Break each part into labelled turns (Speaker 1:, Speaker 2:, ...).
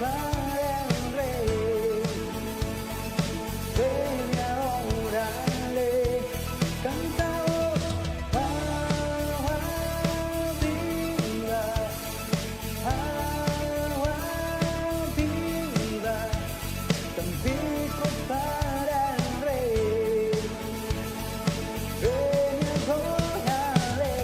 Speaker 1: para el Rey. Ven y adórale, cantamos agua viva, cántico para el Rey. Ven y adórale.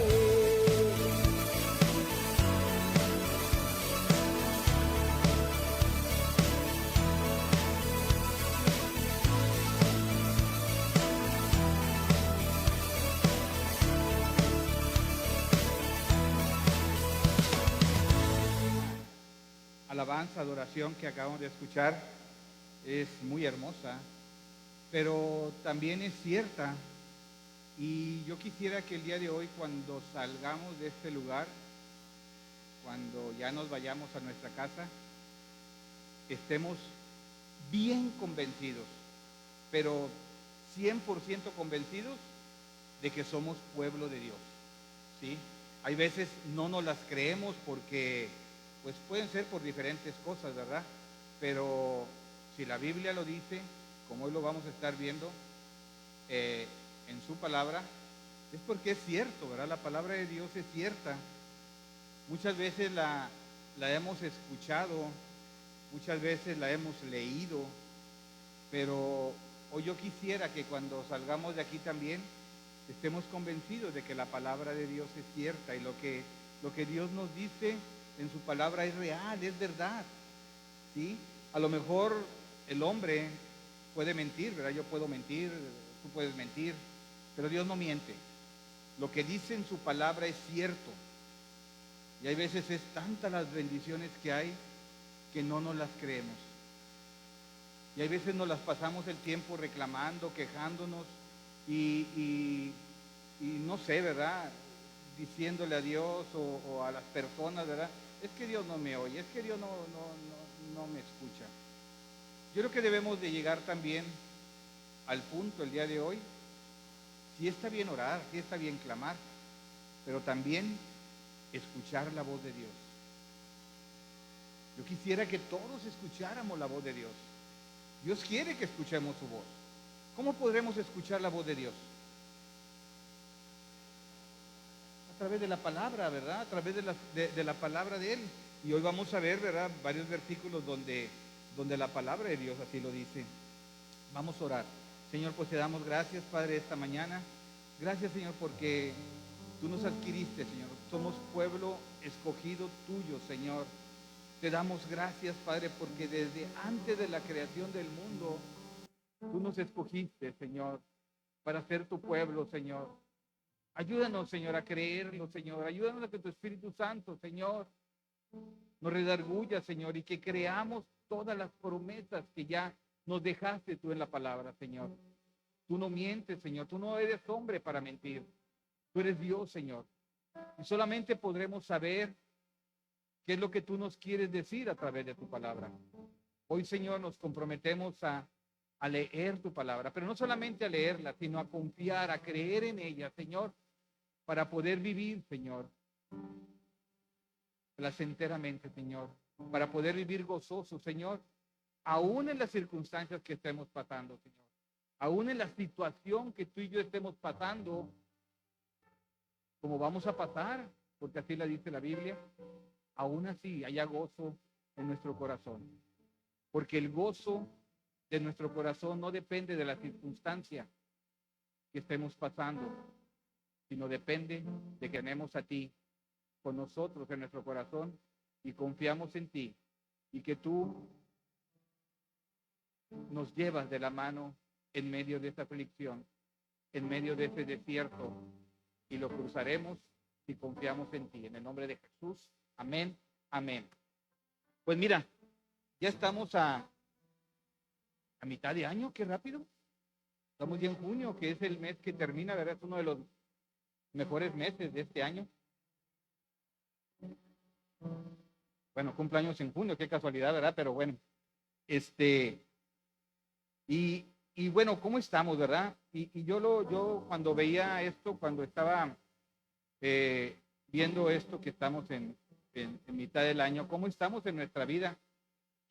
Speaker 2: Alabanza, adoración que acabamos de escuchar es muy hermosa, pero también es cierta. Y yo quisiera que el día de hoy, cuando salgamos de este lugar, cuando ya nos vayamos a nuestra casa, estemos bien convencidos, pero 100% convencidos de que somos pueblo de Dios, ¿sí? Hay veces no nos las creemos porque, pues pueden ser por diferentes cosas, ¿verdad? Pero si la Biblia lo dice, como hoy lo vamos a estar viendo en su palabra, es porque es cierto, ¿verdad? La palabra de Dios es cierta. Muchas veces la hemos escuchado, muchas veces la hemos leído, pero hoy yo quisiera que cuando salgamos de aquí también estemos convencidos de que la palabra de Dios es cierta y lo que Dios nos dice en su palabra es real, es verdad, ¿sí? A lo mejor el hombre puede mentir, ¿verdad? Yo puedo mentir, tú puedes mentir, pero Dios no miente. Lo que dice en su palabra es cierto. Y hay veces es tantas las bendiciones que hay que no nos las creemos. Y hay veces nos las pasamos el tiempo reclamando, quejándonos y no sé, ¿verdad? Diciéndole a Dios o a las personas, ¿verdad? Es que Dios no me oye, es que Dios no me escucha. Yo creo que debemos de llegar también al punto el día de hoy. Sí está bien orar, sí está bien clamar, pero también escuchar la voz de Dios. Yo quisiera que todos escucháramos la voz de Dios. Dios quiere que escuchemos su voz. ¿Cómo podremos escuchar la voz de Dios? A través de la palabra, ¿verdad? A través de la palabra de Él. Y hoy vamos a ver, ¿verdad? Varios versículos donde la palabra de Dios así lo dice. Vamos a orar. Señor, pues te damos gracias, Padre, esta mañana. Gracias, Señor, porque tú nos adquiriste, Señor. Somos pueblo escogido tuyo, Señor. Te damos gracias, Padre, porque desde antes de la creación del mundo, tú nos escogiste, Señor, para ser tu pueblo, Señor. Ayúdanos, Señor, a creerlo, Señor. Ayúdanos a que tu Espíritu Santo, Señor, nos redarguya, Señor, y que creamos todas las promesas que ya nos dejaste tú en la palabra, Señor. Tú no mientes, Señor. Tú no eres hombre para mentir. Tú eres Dios, Señor. Y solamente podremos saber qué es lo que tú nos quieres decir a través de tu palabra. Hoy, Señor, nos comprometemos a leer tu palabra, pero no solamente a leerla, sino a confiar, a creer en ella, Señor, para poder vivir, Señor, placenteramente, Señor, para poder vivir gozoso, Señor, aún en las circunstancias que estemos pasando, Señor, aún en la situación que tú y yo estemos pasando, como vamos a pasar, porque así la dice la Biblia, aún así haya gozo en nuestro corazón, porque el gozo de nuestro corazón no depende de la circunstancia que estemos pasando, sino depende de que tenemos a ti con nosotros en nuestro corazón y confiamos en ti y que tú nos llevas de la mano en medio de esta aflicción, en medio de este desierto, y lo cruzaremos si confiamos en ti. En el nombre de Jesús, amén, amén. Pues mira, ya estamos a mitad de año, qué rápido. Estamos ya en junio, que es el mes que termina, ¿verdad? Es uno de los mejores meses de este año. Bueno, cumpleaños en junio, qué casualidad, ¿verdad? Pero bueno, y bueno, ¿cómo estamos, verdad? Y yo cuando veía esto, cuando estaba viendo esto que estamos en mitad del año, ¿cómo estamos en nuestra vida?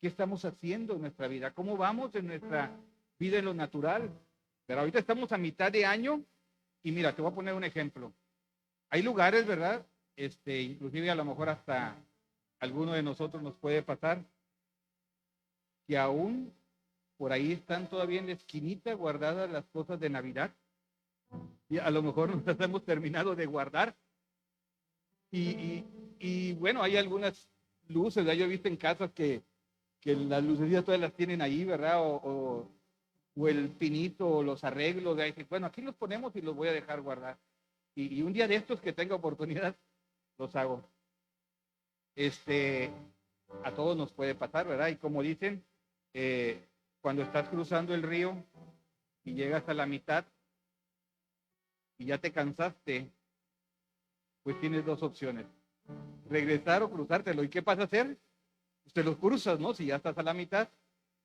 Speaker 2: ¿Qué estamos haciendo en nuestra vida? ¿Cómo vamos en nuestra vida en lo natural? Pero ahorita estamos a mitad de año y mira, te voy a poner un ejemplo. Hay lugares, ¿verdad? Inclusive a lo mejor hasta alguno de nosotros nos puede pasar que aún por ahí están todavía en la esquinita guardadas las cosas de Navidad. Y a lo mejor no las hemos terminado de guardar. Y bueno, hay algunas luces, ¿verdad? Yo he visto en casas que las lucecitas todas las tienen ahí, ¿verdad? O el pinito, o los arreglos, de ahí. Bueno, aquí los ponemos y los voy a dejar guardar. Y un día de estos que tenga oportunidad, los hago. A todos nos puede pasar, ¿verdad? Y como dicen, cuando estás cruzando el río y llegas a la mitad y ya te cansaste, pues tienes dos opciones: regresar o cruzártelo. ¿Y qué pasa a hacer? Usted los cruzas, ¿no? Si ya estás a la mitad,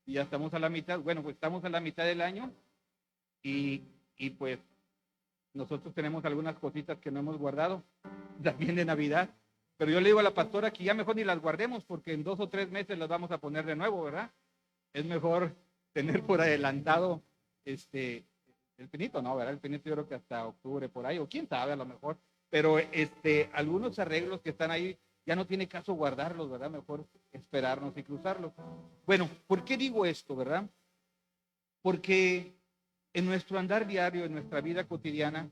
Speaker 2: y ya estamos a la mitad, bueno, pues estamos a la mitad del año y pues nosotros tenemos algunas cositas que no hemos guardado, también de Navidad. Pero yo le digo a la pastora que ya mejor ni las guardemos porque en 2 o 3 meses las vamos a poner de nuevo, ¿verdad? Es mejor tener por adelantado el pinito, ¿no? ¿Verdad? El pinito yo creo que hasta octubre por ahí, o quién sabe a lo mejor. Pero algunos arreglos que están ahí ya no tiene caso guardarlos, ¿verdad? Mejor esperarnos y cruzarlos. Bueno, ¿por qué digo esto, verdad? Porque en nuestro andar diario, en nuestra vida cotidiana,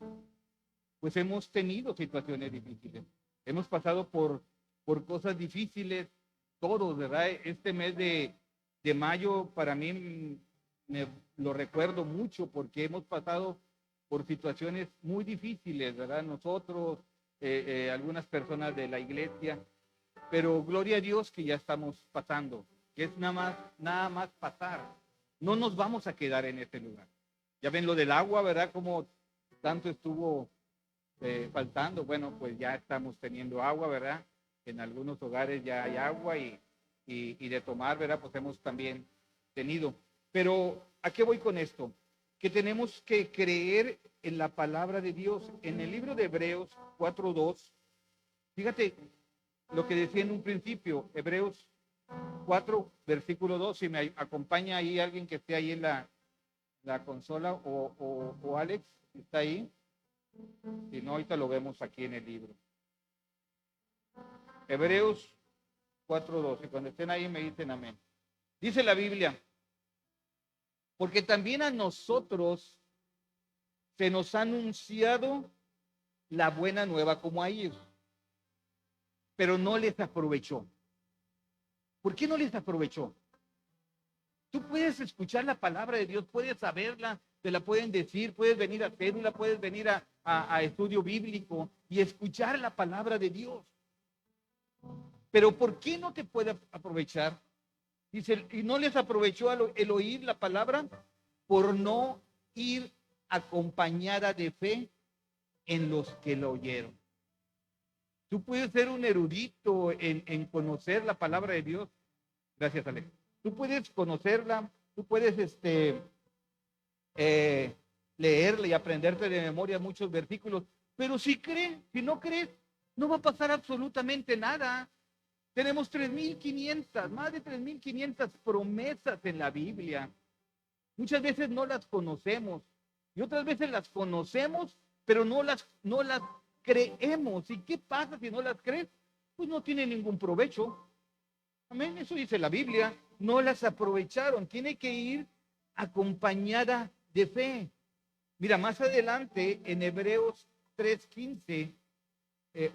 Speaker 2: pues hemos tenido situaciones difíciles. Hemos pasado por cosas difíciles, todos, ¿verdad? Este mes de mayo para mí me lo recuerdo mucho porque hemos pasado por situaciones muy difíciles, ¿verdad? Nosotros, algunas personas de la iglesia, pero gloria a Dios que ya estamos pasando, que es nada más pasar. No nos vamos a quedar en este lugar. Ya ven lo del agua, ¿verdad? Como tanto estuvo faltando. Bueno, pues ya estamos teniendo agua, ¿verdad? En algunos hogares ya hay agua y de tomar, ¿verdad? Pues hemos también tenido. Pero ¿a qué voy con esto? Que tenemos que creer en la palabra de Dios. En el libro de Hebreos 4:2, fíjate lo que decía en un principio, Hebreos 4, versículo 2, si me acompaña ahí alguien que esté ahí en la consola, o Alex, ¿está ahí? Si no, ahorita lo vemos aquí en el libro. Hebreos 4:2, y cuando estén ahí me dicen amén. Dice la Biblia: porque también a nosotros se nos ha anunciado la buena nueva como a ellos, pero no les aprovechó. ¿Por qué no les aprovechó? Tú puedes escuchar la palabra de Dios, puedes saberla, te la pueden decir, puedes venir a cédula, puedes venir a estudio bíblico y escuchar la palabra de Dios. Pero ¿por qué no te puede aprovechar? Dice, y no les aprovechó el oír la palabra por no ir acompañada de fe en los que lo oyeron. Tú puedes ser un erudito en conocer la palabra de Dios. Gracias, Alex. Tú puedes conocerla, tú puedes leerla y aprenderte de memoria muchos versículos, pero si no crees, no va a pasar absolutamente nada. Tenemos 3.500, más de 3.500 promesas en la Biblia. Muchas veces no las conocemos y otras veces las conocemos, pero no las creemos. ¿Y qué pasa si no las crees? Pues no tiene ningún provecho. Amén, eso dice la Biblia. No las aprovecharon. Tiene que ir acompañada de fe. Mira, más adelante en Hebreos 3:15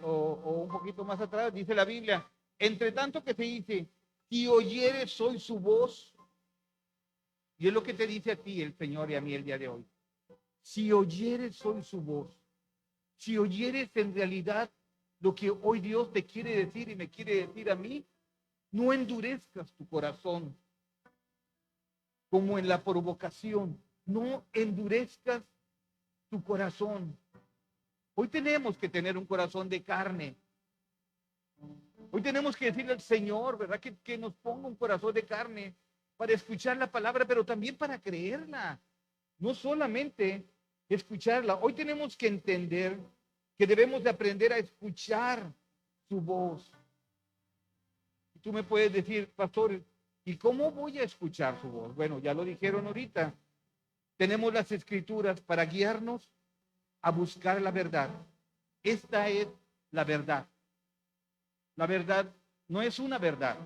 Speaker 2: o un poquito más atrás dice la Biblia: entre tanto que se dice, si oyeres hoy su voz, y es lo que te dice a ti el Señor y a mí el día de hoy. Si oyeres hoy su voz, si oyeres en realidad lo que hoy Dios te quiere decir y me quiere decir a mí, no endurezcas tu corazón como en la provocación. No endurezcas tu corazón. Hoy tenemos que tener un corazón de carne. Hoy tenemos que decirle al Señor, ¿verdad? Que nos ponga un corazón de carne para escuchar la palabra, pero también para creerla. No solamente escucharla. Hoy tenemos que entender que debemos de aprender a escuchar su voz. Y tú me puedes decir, pastor, ¿Y cómo voy a escuchar su voz? Bueno, ya lo dijeron ahorita. Tenemos las escrituras para guiarnos a buscar la verdad. Esta es la verdad. La verdad no es una verdad,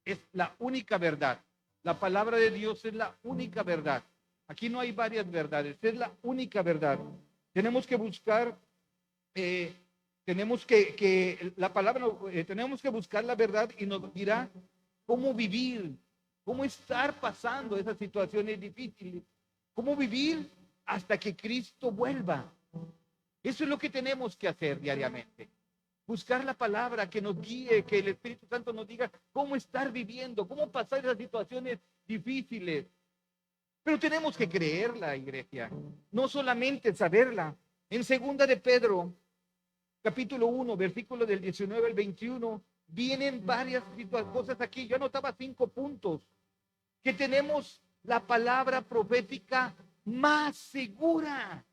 Speaker 2: es la única verdad. La palabra de Dios es la única verdad. Aquí no hay varias verdades, es la única verdad. Tenemos que buscar, la palabra, tenemos que buscar la verdad y nos dirá cómo vivir, cómo estar pasando esas situaciones difíciles, cómo vivir hasta que Cristo vuelva. Eso es lo que tenemos que hacer diariamente. Buscar la palabra que nos guíe, que el Espíritu Santo nos diga cómo estar viviendo, cómo pasar esas situaciones difíciles. Pero tenemos que creerla, iglesia, no solamente saberla. En segunda de Pedro, capítulo 1, versículo del 19 al 21, vienen varias cosas aquí. Yo anotaba 5 puntos. Que tenemos la palabra profética más segura.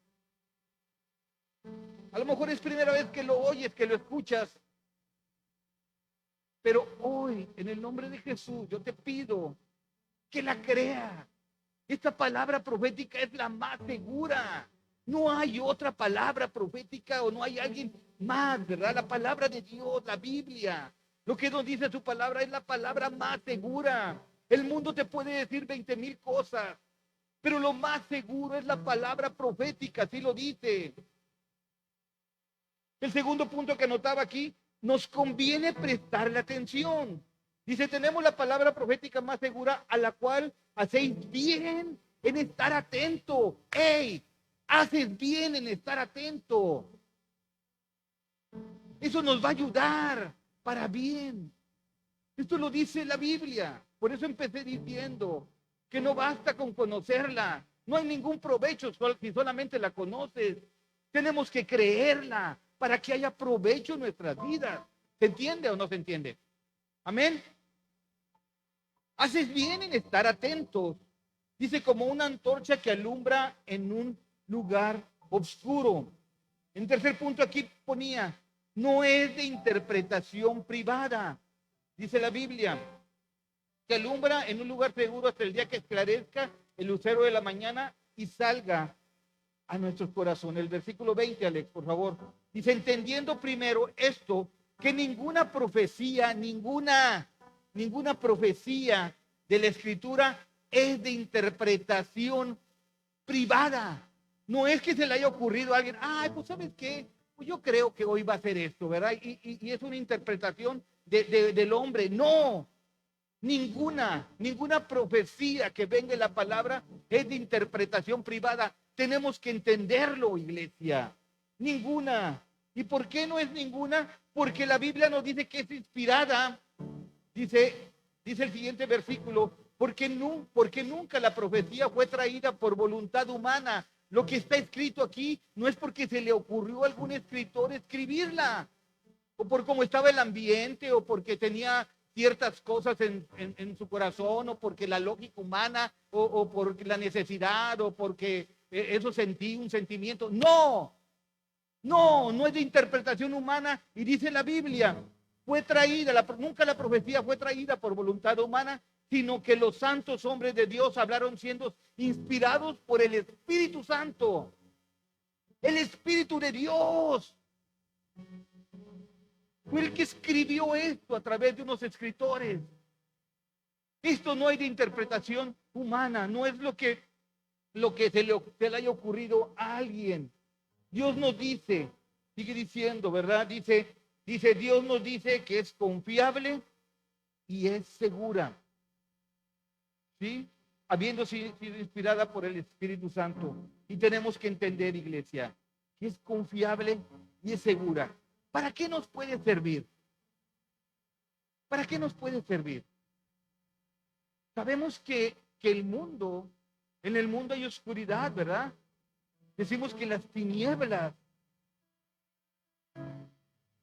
Speaker 2: A lo mejor es primera vez que lo oyes, que lo escuchas. Pero hoy, en el nombre de Jesús, yo te pido que la creas. Esta palabra profética es la más segura. No hay otra palabra profética o no hay alguien más, ¿verdad? La palabra de Dios, la Biblia. Lo que nos dice su palabra es la palabra más segura. El mundo te puede decir 20,000 cosas, pero lo más seguro es la palabra profética, así lo dice. El segundo punto que anotaba aquí, nos conviene prestarle atención. Dice, tenemos la palabra profética más segura a la cual hacéis bien en estar atento. ¡Ey! Haces bien en estar atento. Eso nos va a ayudar para bien. Esto lo dice la Biblia. Por eso empecé diciendo que no basta con conocerla. No hay ningún provecho si solamente la conoces. Tenemos que creerla para que haya provecho en nuestras vidas. ¿Se entiende o no se entiende? Amén. Haces bien en estar atentos. Dice, como una antorcha que alumbra en un lugar oscuro. En tercer punto aquí ponía, no es de interpretación privada. Dice la Biblia, que alumbra en un lugar seguro hasta el día que esclarezca el lucero de la mañana y salga a nuestros corazones. El versículo 20, Alex, por favor. Dice, entendiendo primero esto, que ninguna profecía de la Escritura es de interpretación privada. No es que se le haya ocurrido a alguien, ay, pues ¿sabes qué? Pues yo creo que hoy va a ser esto, ¿verdad? Y es una interpretación del hombre. No, ninguna profecía que venga en la palabra es de interpretación privada. Tenemos que entenderlo, iglesia. Ninguna. ¿Y por qué no es ninguna? Porque la Biblia nos dice que es inspirada. Dice el siguiente versículo, porque nunca la profecía fue traída por voluntad humana. Lo que está escrito aquí no es porque se le ocurrió a algún escritor escribirla, o por cómo estaba el ambiente, o porque tenía ciertas cosas en su corazón, o porque la lógica humana, o por la necesidad, o porque eso sentí un sentimiento. No es de interpretación humana. Y dice la Biblia, fue traída, nunca la profecía fue traída por voluntad humana, sino que los santos hombres de Dios hablaron siendo inspirados por el Espíritu Santo. El Espíritu de Dios fue el que escribió esto a través de unos escritores. Esto no hay de interpretación humana, no es lo que se le haya ocurrido a alguien. Dios nos dice, sigue diciendo, ¿verdad? Dice, Dios nos dice que es confiable y es segura. ¿Sí? Habiendo sido inspirada por el Espíritu Santo. Y tenemos que entender, iglesia, que es confiable y es segura. ¿Para qué nos puede servir? ¿Para qué nos puede servir? Sabemos que en el mundo hay oscuridad, ¿verdad? Decimos que las tinieblas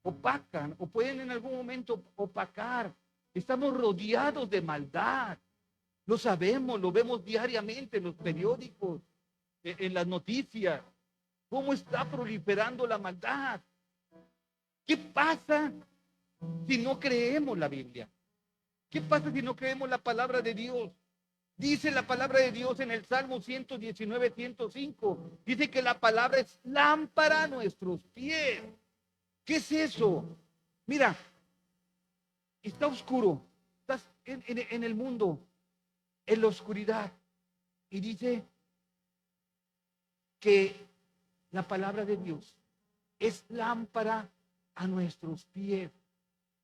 Speaker 2: opacan o pueden en algún momento opacar. Estamos rodeados de maldad. Lo sabemos, lo vemos diariamente en los periódicos, en las noticias. ¿Cómo está proliferando la maldad? ¿Qué pasa si no creemos la Biblia?
Speaker 3: ¿Qué pasa si no creemos la palabra de Dios? Dice la palabra de Dios en el Salmo 119, 105. Dice que la palabra es lámpara a nuestros pies. ¿Qué es eso? Mira, está oscuro. Estás en el mundo, en la oscuridad. Y dice que la palabra de Dios es lámpara a nuestros pies.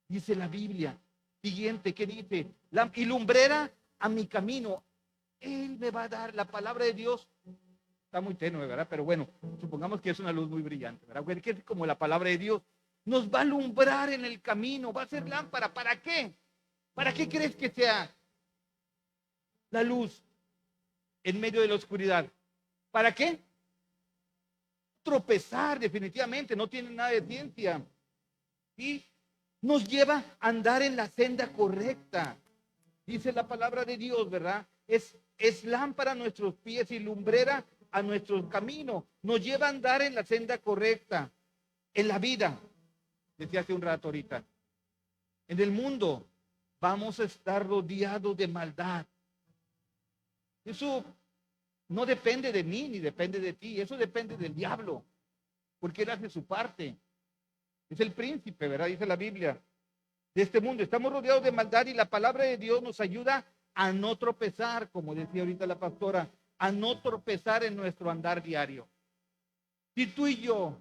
Speaker 3: Dice la Biblia. Siguiente, ¿qué dice? Y lumbrera a mi camino. Él me va a dar la palabra de Dios. Está muy tenue, ¿verdad? Pero bueno, supongamos que es una luz muy brillante, ¿verdad? Que es como la palabra de Dios. Nos va a alumbrar en el camino, va a ser lámpara. ¿Para qué? ¿Para qué crees que sea la luz en medio de la oscuridad? ¿Para qué? Tropezar, definitivamente, no tiene nada de ciencia. ¿Sí? Nos lleva a andar en la senda correcta. Dice la palabra de Dios, ¿verdad? Es lámpara a nuestros pies y lumbrera a nuestro camino. Nos lleva a andar en la senda correcta. En la vida, decía hace un rato ahorita, en el mundo vamos a estar rodeados de maldad. Eso no depende de mí ni depende de ti. Eso depende del diablo, porque él hace su parte. Es el príncipe, ¿verdad? Dice la Biblia, de este mundo. Estamos rodeados de maldad y la palabra de Dios nos ayuda a no tropezar, como decía ahorita la pastora, a no tropezar en nuestro andar diario. Si tú y yo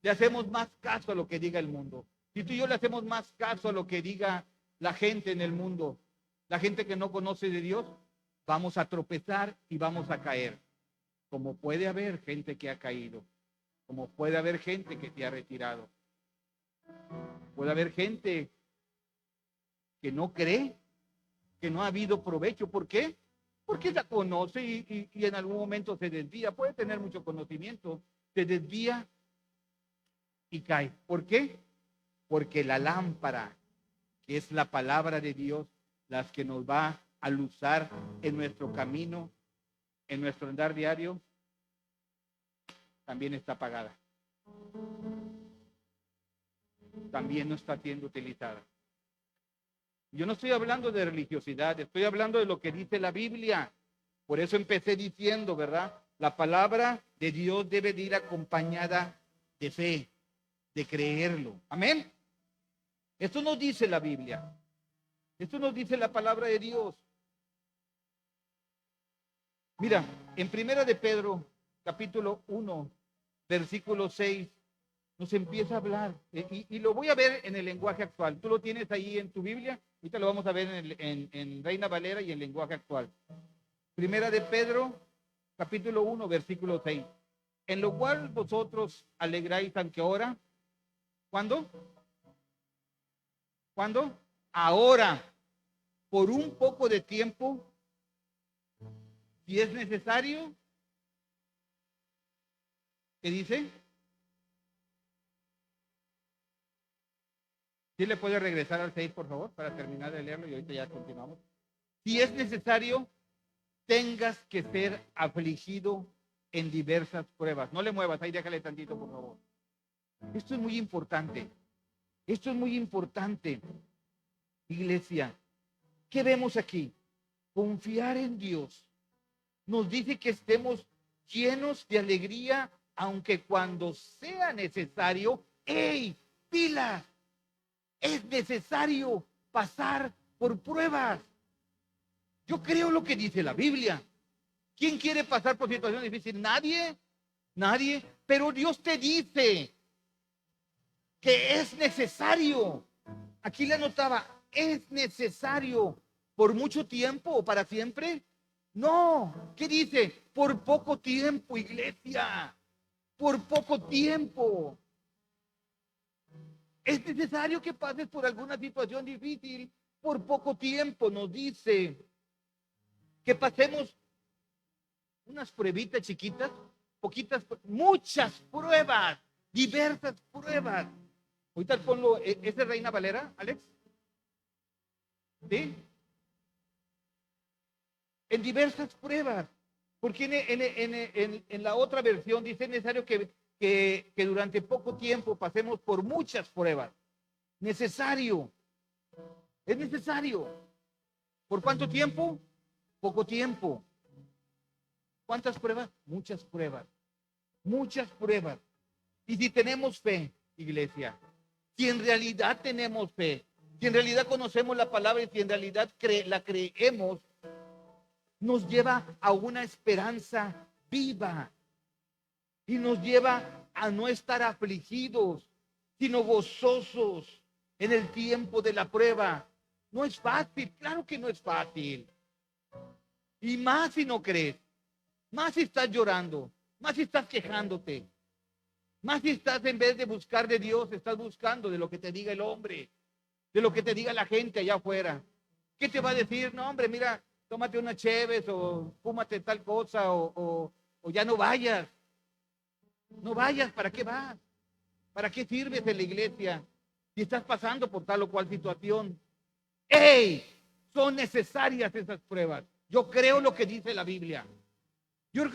Speaker 3: le hacemos más caso a lo que diga el mundo, si tú y yo le hacemos más caso a lo que diga la gente en el mundo, la gente que no conoce de Dios, vamos a tropezar y vamos a caer. Como puede haber gente que ha caído, como puede haber gente que te ha retirado. Puede haber gente que no cree, que no ha habido provecho. ¿Por qué? Porque la conoce y en algún momento se desvía. Puede tener mucho conocimiento, se desvía y cae. ¿Por qué? Porque la lámpara, que es la palabra de Dios, las que nos va a luzar en nuestro camino, en nuestro andar diario, también está apagada. También no está siendo utilizada. Yo no estoy hablando de religiosidad, estoy hablando de lo que dice la Biblia. Por eso empecé diciendo, ¿verdad? La palabra de Dios debe de ir acompañada de fe, de creerlo. Amén. Esto nos dice la Biblia. Esto nos dice la palabra de Dios. Mira, en Primera de Pedro, capítulo 1, versículo 6, nos empieza a hablar, y lo voy a ver en el lenguaje actual. Tú lo tienes ahí en tu Biblia, ahorita lo vamos a ver en Reina Valera y en lenguaje actual. Primera de Pedro, capítulo 1, versículo 6. En lo cual vosotros alegráis aunque ahora. ¿Cuándo? ¿Cuándo? Ahora, por un poco de tiempo, si es necesario. ¿Qué dice? ¿Sí le puede regresar al 6, por favor, para terminar de leerlo y ahorita ya continuamos? Si es necesario, tengas que ser afligido en diversas pruebas. No le muevas, ahí déjale tantito, por favor. Esto es muy importante. Esto es muy importante, iglesia. ¿Qué vemos aquí? Confiar en Dios. Nos dice que estemos llenos de alegría, aunque cuando sea necesario, ¡hey! ¡Pilas! Es necesario pasar por pruebas. Yo creo lo que dice la Biblia. ¿Quién quiere pasar por situaciones difíciles? Nadie, nadie. Pero Dios te dice que es necesario. Aquí le anotaba, ¿es necesario por mucho tiempo o para siempre? No. ¿Qué dice? Por poco tiempo, iglesia. Por poco tiempo. Es necesario que pases por alguna situación difícil por poco tiempo. Nos dice que pasemos unas pruebitas chiquitas, poquitas, muchas pruebas, diversas pruebas. Ahorita ponlo, ¿es de Reina Valera, Alex? ¿Sí? En diversas pruebas. Porque en la otra versión dice es necesario que durante poco tiempo pasemos por muchas pruebas. Necesario. Es necesario. ¿Por cuánto tiempo? Poco tiempo. ¿Cuántas pruebas? Muchas pruebas. Muchas pruebas. Y si tenemos fe, iglesia, si en realidad tenemos fe, si en realidad conocemos la palabra y si en realidad la creemos, nos lleva a una esperanza viva y nos lleva a no estar afligidos, sino gozosos en el tiempo de la prueba. No es fácil, claro que no es fácil. Y más si no crees, más si estás llorando, más si estás quejándote, más si estás en vez de buscar de Dios, estás buscando de lo que te diga el hombre, de lo que te diga la gente allá afuera. ¿Qué te va a decir? No, hombre, mira, tómate una cheves o fúmate tal cosa o ya no vayas. No vayas, ¿para qué vas? ¿Para qué sirves en la iglesia si estás pasando por tal o cual situación? ¡Ey! Son necesarias esas pruebas. Yo creo lo que dice la Biblia. Yo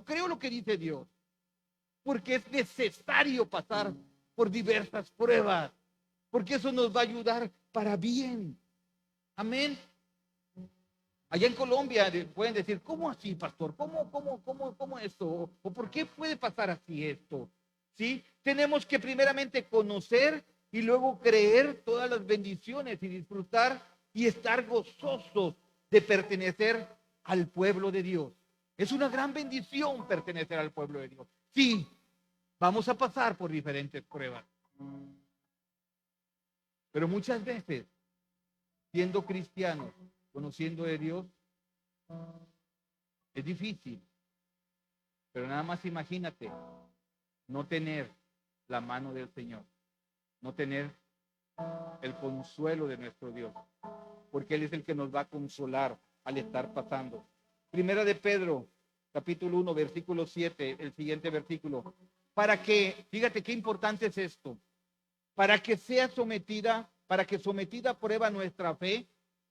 Speaker 3: creo lo que dice Dios. Porque es necesario pasar por diversas pruebas. Porque eso nos va a ayudar para bien. Amén. Allá en Colombia pueden decir, ¿cómo así, pastor? ¿Cómo esto? ¿O por qué puede pasar así esto? ¿Sí? Tenemos que primeramente conocer y luego creer todas las bendiciones y disfrutar y estar gozosos de pertenecer al pueblo de Dios. Es una gran bendición pertenecer al pueblo de Dios. Sí, vamos a pasar por diferentes pruebas. Pero muchas veces, siendo cristianos, conociendo de Dios, es difícil. Pero nada más imagínate no tener la mano del Señor, no tener el consuelo de nuestro Dios, porque Él es el que nos va a consolar al estar pasando. Primera de Pedro, capítulo 1, versículo 7, el siguiente versículo. Para que, fíjate qué importante es esto, para que sometida a prueba nuestra fe,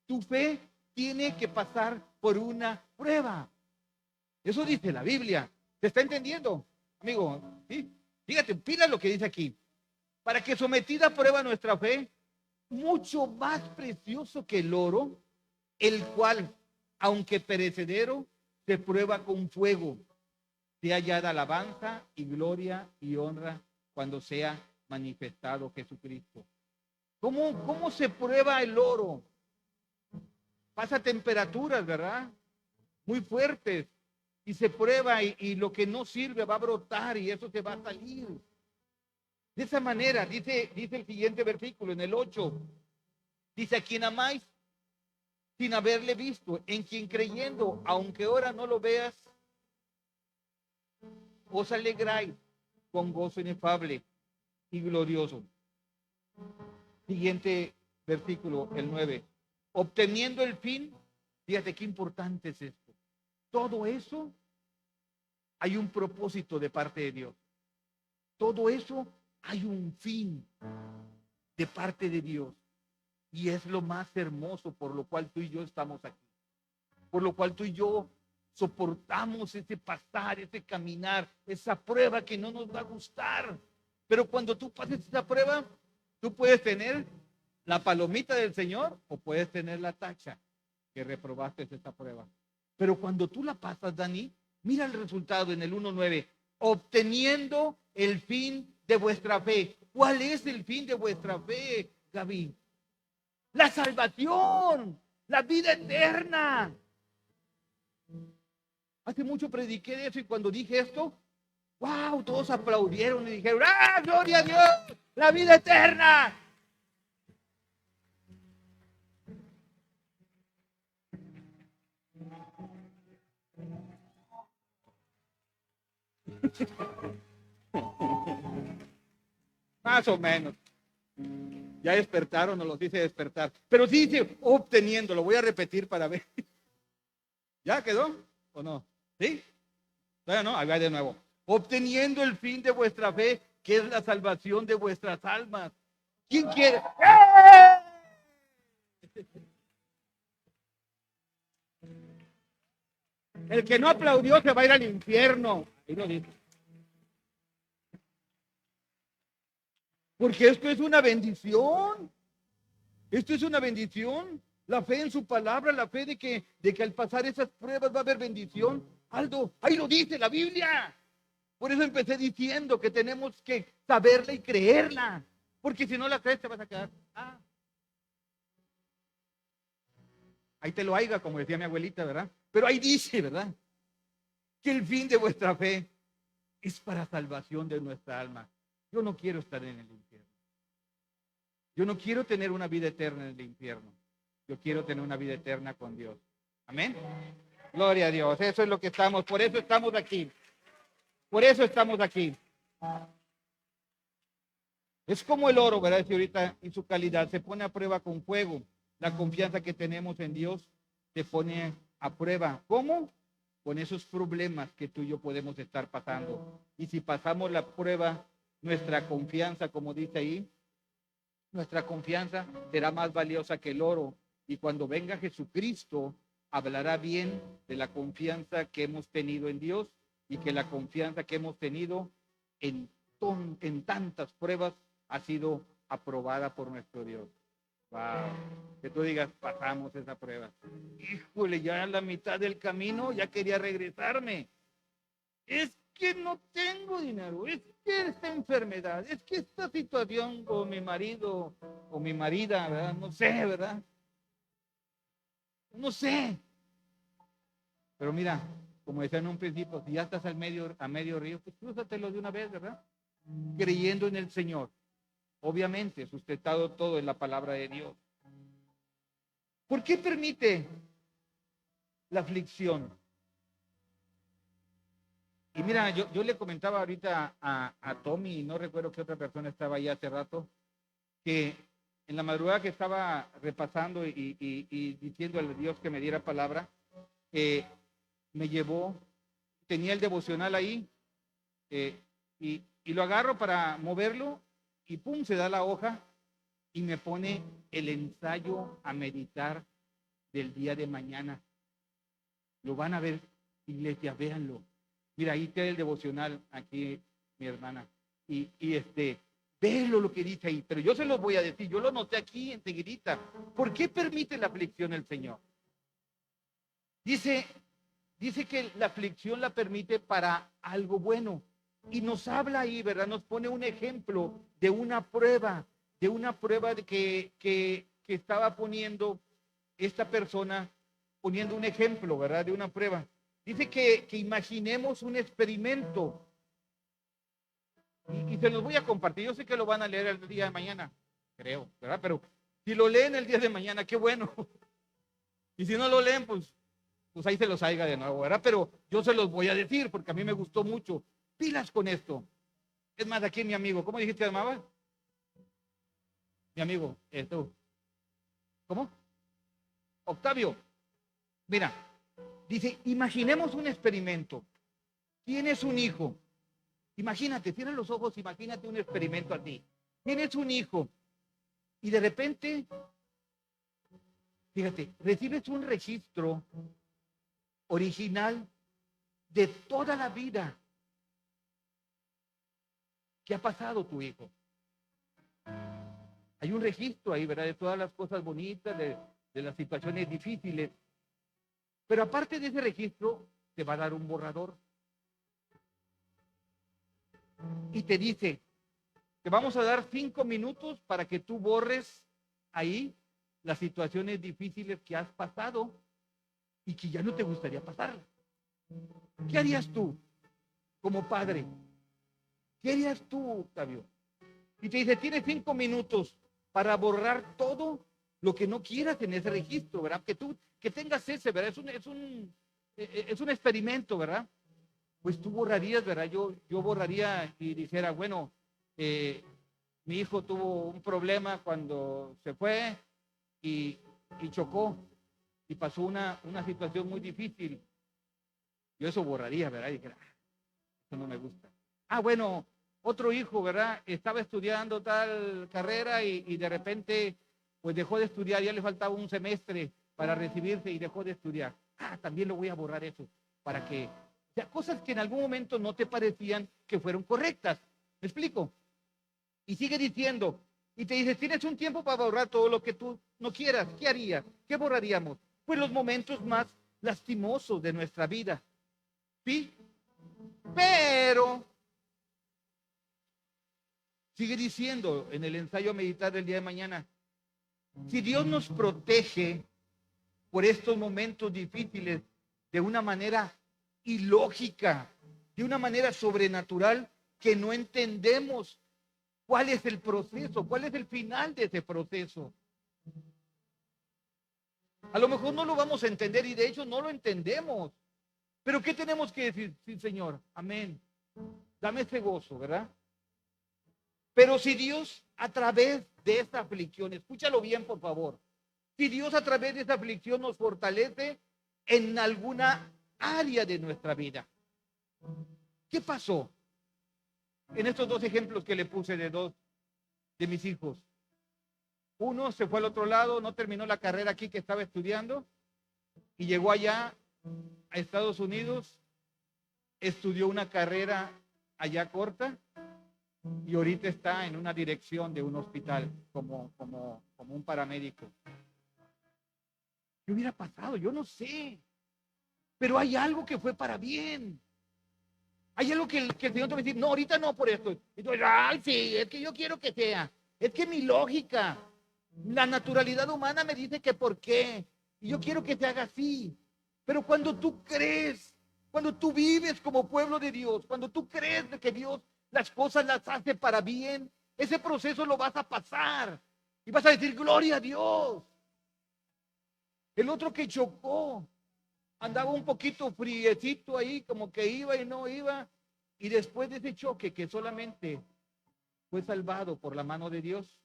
Speaker 3: tu fe tiene que pasar por una prueba. Eso dice la Biblia. ¿Se está entendiendo, amigo? ¿Sí? Fíjate, mira lo que dice aquí. Para que sometida a prueba nuestra fe, mucho más precioso que el oro, el cual, aunque perecedero, se prueba con fuego, sea hallada alabanza y gloria y honra cuando sea manifestado Jesucristo. ¿Cómo se prueba el oro? Pasa temperaturas, ¿verdad? Muy fuertes. Y se prueba y lo que no sirve va a brotar y eso se va a salir. De esa manera, dice el siguiente versículo, en el 8. Dice, a quien amáis sin haberle visto, en quien creyendo, aunque ahora no lo veas, os alegráis con gozo inefable y glorioso. Siguiente versículo, el 9. Obteniendo el fin, fíjate qué importante es esto. Todo eso hay un propósito de parte de Dios. Todo eso hay un fin de parte de Dios. Y es lo más hermoso por lo cual tú y yo estamos aquí. Por lo cual tú y yo soportamos ese pasar, ese caminar, esa prueba que no nos va a gustar. Pero cuando tú pases esa prueba, tú puedes tener la palomita del Señor o puedes tener la tacha que reprobaste esa prueba. Pero cuando tú la pasas, Dani, mira el resultado en el 1:9. Obteniendo el fin de vuestra fe. ¿Cuál es el fin de vuestra fe, Gaby? La salvación, la vida eterna. Hace mucho prediqué de eso y cuando dije esto, wow, todos aplaudieron y dijeron, ¡ah, gloria a Dios! ¡La vida eterna! Más o menos. Ya despertaron, nos los dice despertar. Pero sí dice obteniendo, lo voy a repetir para ver. ¿Ya quedó o no? ¿Sí? Todavía no, ahí va de nuevo. Obteniendo el fin de vuestra fe, que es la salvación de vuestras almas. ¿Quién quiere? El que no aplaudió se va a ir al infierno. Ahí lo dice. Porque esto es una bendición. Esto es una bendición. La fe en su palabra, la fe de que al pasar esas pruebas va a haber bendición. Aldo, ahí lo dice la Biblia. Por eso empecé diciendo que tenemos que saberla y creerla. Porque si no la crees te vas a quedar. Ahí te lo haiga, como decía mi abuelita, ¿verdad? Pero ahí dice, ¿verdad? Que el fin de vuestra fe es para salvación de nuestra alma. Yo no quiero estar en el infierno. Yo no quiero tener una vida eterna en el infierno. Yo quiero tener una vida eterna con Dios. Amén. Gloria a Dios. Eso es lo que estamos. Por eso estamos aquí. Por eso estamos aquí. Es como el oro, ¿verdad? Si ahorita en su calidad se pone a prueba con fuego. La confianza que tenemos en Dios se pone a prueba. ¿Cómo? Con esos problemas que tú y yo podemos estar pasando. Y si pasamos la prueba, nuestra confianza, como dice ahí, nuestra confianza será más valiosa que el oro. Y cuando venga Jesucristo, hablará bien de la confianza que hemos tenido en Dios y que la confianza que hemos tenido en tantas pruebas ha sido aprobada por nuestro Dios. Wow. Que tú digas, pasamos esa prueba. Híjole, ya a la mitad del camino ya quería regresarme. Es que no tengo dinero, es que esta enfermedad, es que esta situación con mi marido o mi marida, ¿verdad? No sé, ¿verdad? No sé. Pero mira, como decía en un principio, si ya estás a medio río, pues crúzatelo de una vez, ¿verdad? Creyendo en el Señor. Obviamente, sustentado todo en la palabra de Dios. ¿Por qué permite la aflicción? Y mira, yo le comentaba ahorita a Tommy, y no recuerdo qué otra persona estaba ahí hace rato, que en la madrugada que estaba repasando y diciendo al Dios que me diera palabra, me llevó, tenía el devocional ahí, y lo agarro para moverlo, y pum, se da la hoja, y me pone el ensayo a meditar del día de mañana. Lo van a ver, iglesia, véanlo. Mira, ahí está el devocional aquí, mi hermana. Y véelo lo que dice ahí, pero yo se los voy a decir, yo lo noté aquí enseguidita. ¿Por qué permite la aflicción el Señor? Dice que la aflicción la permite para algo bueno. Y nos habla ahí, ¿verdad? Nos pone un ejemplo de una prueba de que estaba poniendo esta persona, poniendo un ejemplo, ¿verdad? De una prueba. Dice que imaginemos un experimento. Y se los voy a compartir. Yo sé que lo van a leer el día de mañana, creo, ¿verdad? Pero si lo leen el día de mañana, qué bueno. Y si no lo leen, pues ahí se los haiga de nuevo, ¿verdad? Pero yo se los voy a decir porque a mí me gustó mucho. Pilas con esto. Es más, aquí mi amigo, ¿cómo dijiste que se llamaba? Mi amigo, esto. ¿Cómo? Octavio. Mira, dice, imaginemos un experimento. Tienes un hijo. Imagínate, cierra los ojos, imagínate un experimento a ti. Tienes un hijo y de repente, fíjate, recibes un registro original de toda la vida que ha pasado tu hijo. Hay un registro ahí, ¿verdad? De todas las cosas bonitas, de las situaciones difíciles. Pero aparte de ese registro, te va a dar un borrador. Y te dice, te vamos a dar 5 minutos para que tú borres ahí las situaciones difíciles que has pasado y que ya no te gustaría pasar. ¿Qué harías tú como padre? ¿Qué harías tú, Octavio? Y te dice, tienes 5 minutos para borrar todo lo que no quieras en ese registro, ¿verdad? Que tengas ese, ¿verdad? Es un experimento, ¿verdad? Pues tú borrarías, ¿verdad? Yo borraría y dijera, bueno, mi hijo tuvo un problema cuando se fue y chocó y pasó una situación muy difícil. Yo eso borraría, ¿verdad? Y dijera, eso no me gusta. Bueno, otro hijo, ¿verdad? Estaba estudiando tal carrera y de repente, pues dejó de estudiar, ya le faltaba un semestre para recibirse y dejó de estudiar. También lo voy a borrar eso, para que, o sea, cosas que en algún momento no te parecían que fueron correctas. ¿Me explico? Y sigue diciendo, y te dice, tienes un tiempo para borrar todo lo que tú no quieras, ¿qué harías? ¿Qué borraríamos? Pues los momentos más lastimosos de nuestra vida. ¿Sí? Pero sigue diciendo en el ensayo a meditar del día de mañana, si Dios nos protege por estos momentos difíciles de una manera ilógica, de una manera sobrenatural, que no entendemos cuál es el proceso, cuál es el final de ese proceso. A lo mejor no lo vamos a entender y de hecho no lo entendemos. Pero ¿qué tenemos que decir? Sí, Señor, amén. Dame ese gozo, ¿verdad? Pero si Dios a través de esta aflicción, escúchalo bien por favor, si Dios a través de esta aflicción nos fortalece en alguna área de nuestra vida, ¿qué pasó? En estos dos ejemplos que le puse de dos de mis hijos. Uno se fue al otro lado, no terminó la carrera aquí que estaba estudiando y llegó allá a Estados Unidos, estudió una carrera allá corta y ahorita está en una dirección de un hospital como un paramédico. ¿Qué hubiera pasado? Yo no sé. Pero hay algo que fue para bien. Hay algo que el Señor te va a decir, no, ahorita no por esto. Y tú, ay, sí, es que yo quiero que sea. Es que mi lógica, la naturalidad humana me dice que por qué. Y yo quiero que se haga así. Pero cuando tú crees, cuando tú vives como pueblo de Dios, cuando tú crees de que Dios las cosas las hace para bien, ese proceso lo vas a pasar. Y vas a decir, gloria a Dios. El otro que chocó, andaba un poquito friecito ahí, como que iba y no iba. Y después de ese choque que solamente fue salvado por la mano de Dios,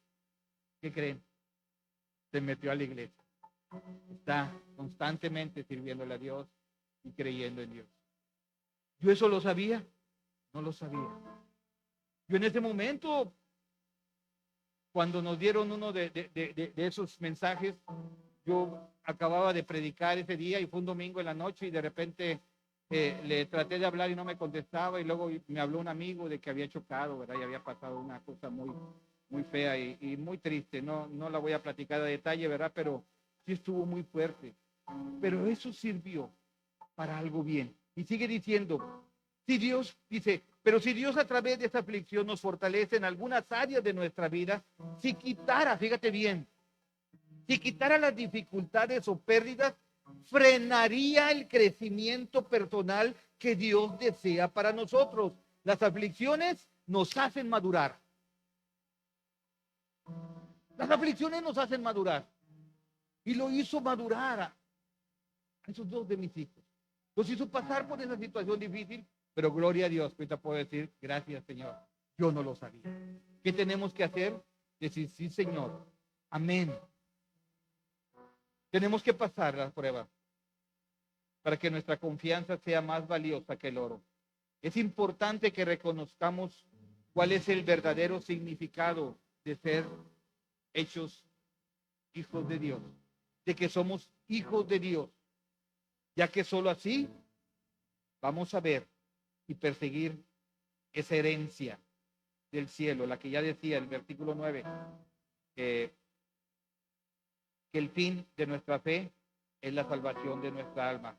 Speaker 3: ¿qué creen? Se metió a la iglesia. Está constantemente sirviéndole a Dios y creyendo en Dios. ¿Yo eso lo sabía? No lo sabía. Yo en ese momento, cuando nos dieron uno de esos mensajes, yo acababa de predicar ese día y fue un domingo en la noche y de repente le traté de hablar y no me contestaba y luego me habló un amigo de que había chocado, ¿verdad? Y había pasado una cosa muy fea y muy triste. No la voy a platicar a detalle, ¿verdad? Pero sí estuvo muy fuerte. Pero eso sirvió para algo bien. Y sigue diciendo, si Dios, dice, pero si Dios a través de esta aflicción nos fortalece en algunas áreas de nuestra vida, si quitara, fíjate bien, si quitara las dificultades o pérdidas, frenaría el crecimiento personal que Dios desea para nosotros. Las aflicciones nos hacen madurar. Las aflicciones nos hacen madurar. Y lo hizo madurar a esos dos de mis hijos. Los hizo pasar por esa situación difícil, pero gloria a Dios, ahorita puedo decir, gracias Señor, yo no lo sabía. ¿Qué tenemos que hacer? Decir, sí Señor, amén. Tenemos que pasar la prueba para que nuestra confianza sea más valiosa que el oro. Es importante que reconozcamos cuál es el verdadero significado de ser hechos hijos de Dios, de que somos hijos de Dios, ya que solo así vamos a ver y perseguir esa herencia del cielo, la que ya decía el versículo 9, que el fin de nuestra fe es la salvación de nuestra alma.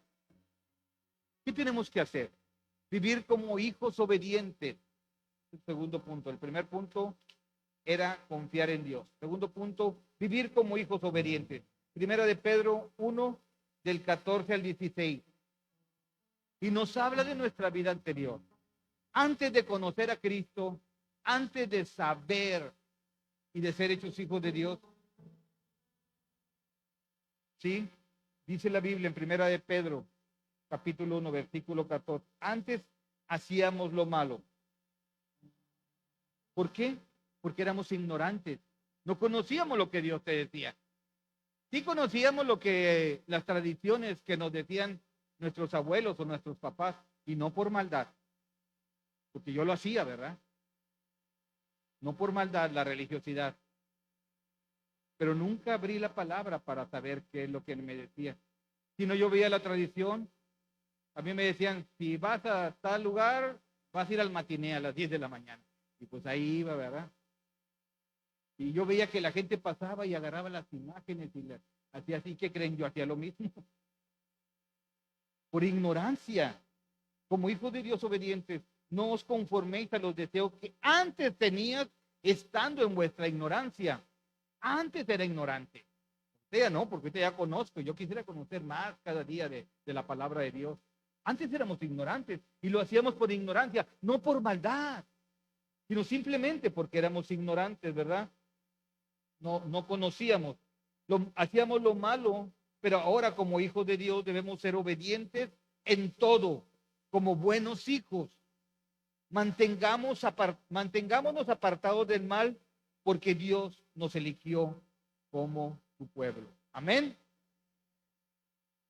Speaker 3: ¿Qué tenemos que hacer? Vivir como hijos obedientes. El segundo punto. El primer punto era confiar en Dios. Segundo punto, vivir como hijos obedientes. Primera de Pedro 1, del 14 al 16. Y nos habla de nuestra vida anterior. Antes de conocer a Cristo, antes de saber y de ser hechos hijos de Dios, ¿sí? Dice la Biblia en Primera de Pedro, capítulo 1, versículo 14. Antes hacíamos lo malo. ¿Por qué? Porque éramos ignorantes. No conocíamos lo que Dios te decía. Sí conocíamos lo que las tradiciones que nos decían nuestros abuelos o nuestros papás, y no por maldad. Porque yo lo hacía, ¿verdad? No por maldad la religiosidad. Pero nunca abrí la palabra para saber qué es lo que me decía. Sino yo veía la tradición. A mí me decían, si vas a tal lugar, vas a ir al matiné a las 10 de la mañana. Y pues ahí iba, ¿verdad? Y yo veía que la gente pasaba y agarraba las imágenes y las hacía así. ¿Qué creen? Yo hacía lo mismo. Por ignorancia. Como hijos de Dios obedientes, no os conforméis a los deseos que antes tenías estando en vuestra ignorancia. Antes era ignorante. O sea, no, porque usted ya conozco. Yo quisiera conocer más cada día de la palabra de Dios. Antes éramos ignorantes y lo hacíamos por ignorancia, no por maldad, sino simplemente porque éramos ignorantes, ¿verdad? No conocíamos. Hacíamos lo malo, pero ahora como hijos de Dios debemos ser obedientes en todo, como buenos hijos. Mantengámonos apartados del mal, porque Dios nos eligió como su pueblo. Amén.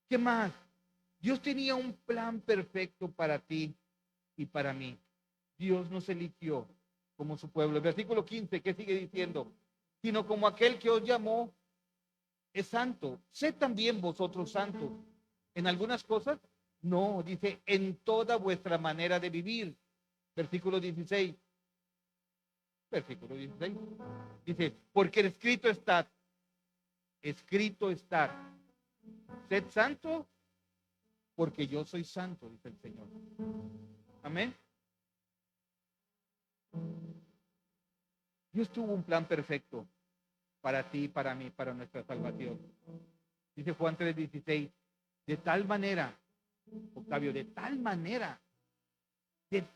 Speaker 3: ¿Qué más? Dios tenía un plan perfecto para ti y para mí. Dios nos eligió como su pueblo. El versículo 15, ¿qué sigue diciendo? Sino como aquel que os llamó es santo. Sed también vosotros santos. En algunas cosas, no, dice, en toda vuestra manera de vivir. Versículo 16. Versículo 16. Dice, porque escrito está, sed santo, porque yo soy santo, dice el Señor. Amén. Dios tuvo un plan perfecto para ti, para mí, para nuestra salvación. Dice Juan 3:16, de tal manera, Octavio, de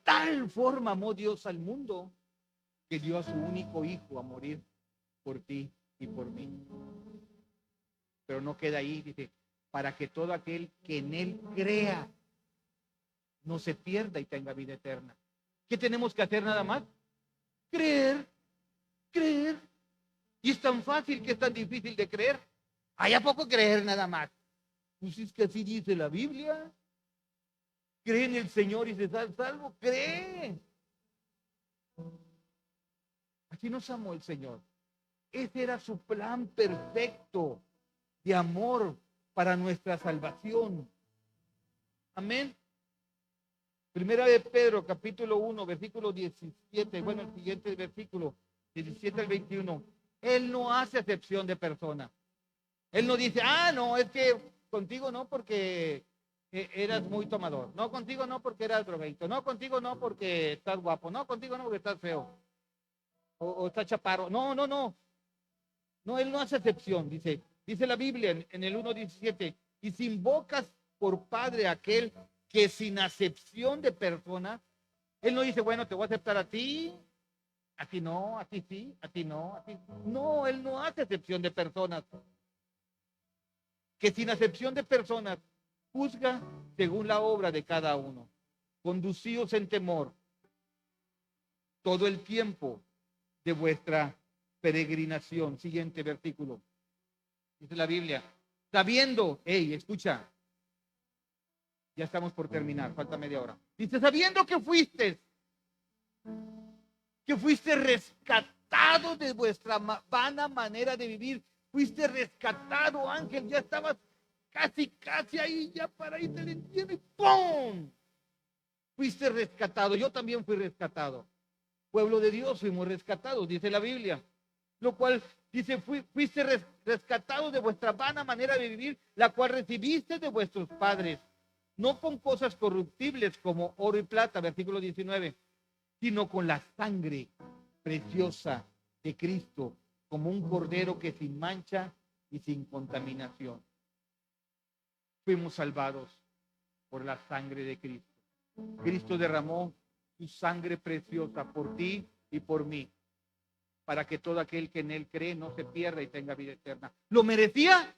Speaker 3: tal forma amó Dios al mundo, que dio a su único hijo a morir por ti y por mí. Pero no queda ahí, dice, para que todo aquel que en él crea no se pierda y tenga vida eterna. ¿Qué tenemos que hacer nada más? Creer. Y es tan fácil que es tan difícil de creer. ¿Hay a poco creer nada más? Pues es que así dice la Biblia. Cree en el Señor y se salvo. Cree. Así nos amó el Señor. Ese era su plan perfecto de amor para nuestra salvación. Amén. Primera de Pedro, capítulo 1, versículo 17. Bueno, el siguiente versículo, 17 al 21. Él no hace acepción de persona. Él no dice, no, es que contigo no porque eras muy tomador. No, contigo no porque eras drogadicto. No, contigo no porque estás guapo. No, contigo no porque estás feo. O estás chaparro. No. No, él no hace acepción. Dice la Biblia en el 1:17. Y si invocas por Padre aquel que sin acepción de persona, él no dice, bueno, te voy a aceptar a ti no, a ti sí, a ti no, a ti. No, él no hace acepción de personas. Que sin acepción de personas juzga según la obra de cada uno. Conducíos en temor todo el tiempo de vuestra peregrinación. Siguiente versículo. Dice la Biblia, sabiendo, escucha, ya estamos por terminar, falta media hora. Dice, sabiendo que fuiste rescatado de vuestra vana manera de vivir, fuiste rescatado, Ángel, ya estabas casi ahí, ya para irte del infierno y ¡pum! Fuiste rescatado, yo también fui rescatado. Pueblo de Dios, fuimos rescatados, dice la Biblia. Lo cual dice, fuiste rescatados de vuestra vana manera de vivir, la cual recibiste de vuestros padres, no con cosas corruptibles como oro y plata, versículo 19, sino con la sangre preciosa de Cristo, como un cordero que sin mancha y sin contaminación. Fuimos salvados por la sangre de Cristo. Cristo derramó su sangre preciosa por ti y por mí, para que todo aquel que en él cree no se pierda y tenga vida eterna. ¿Lo merecía?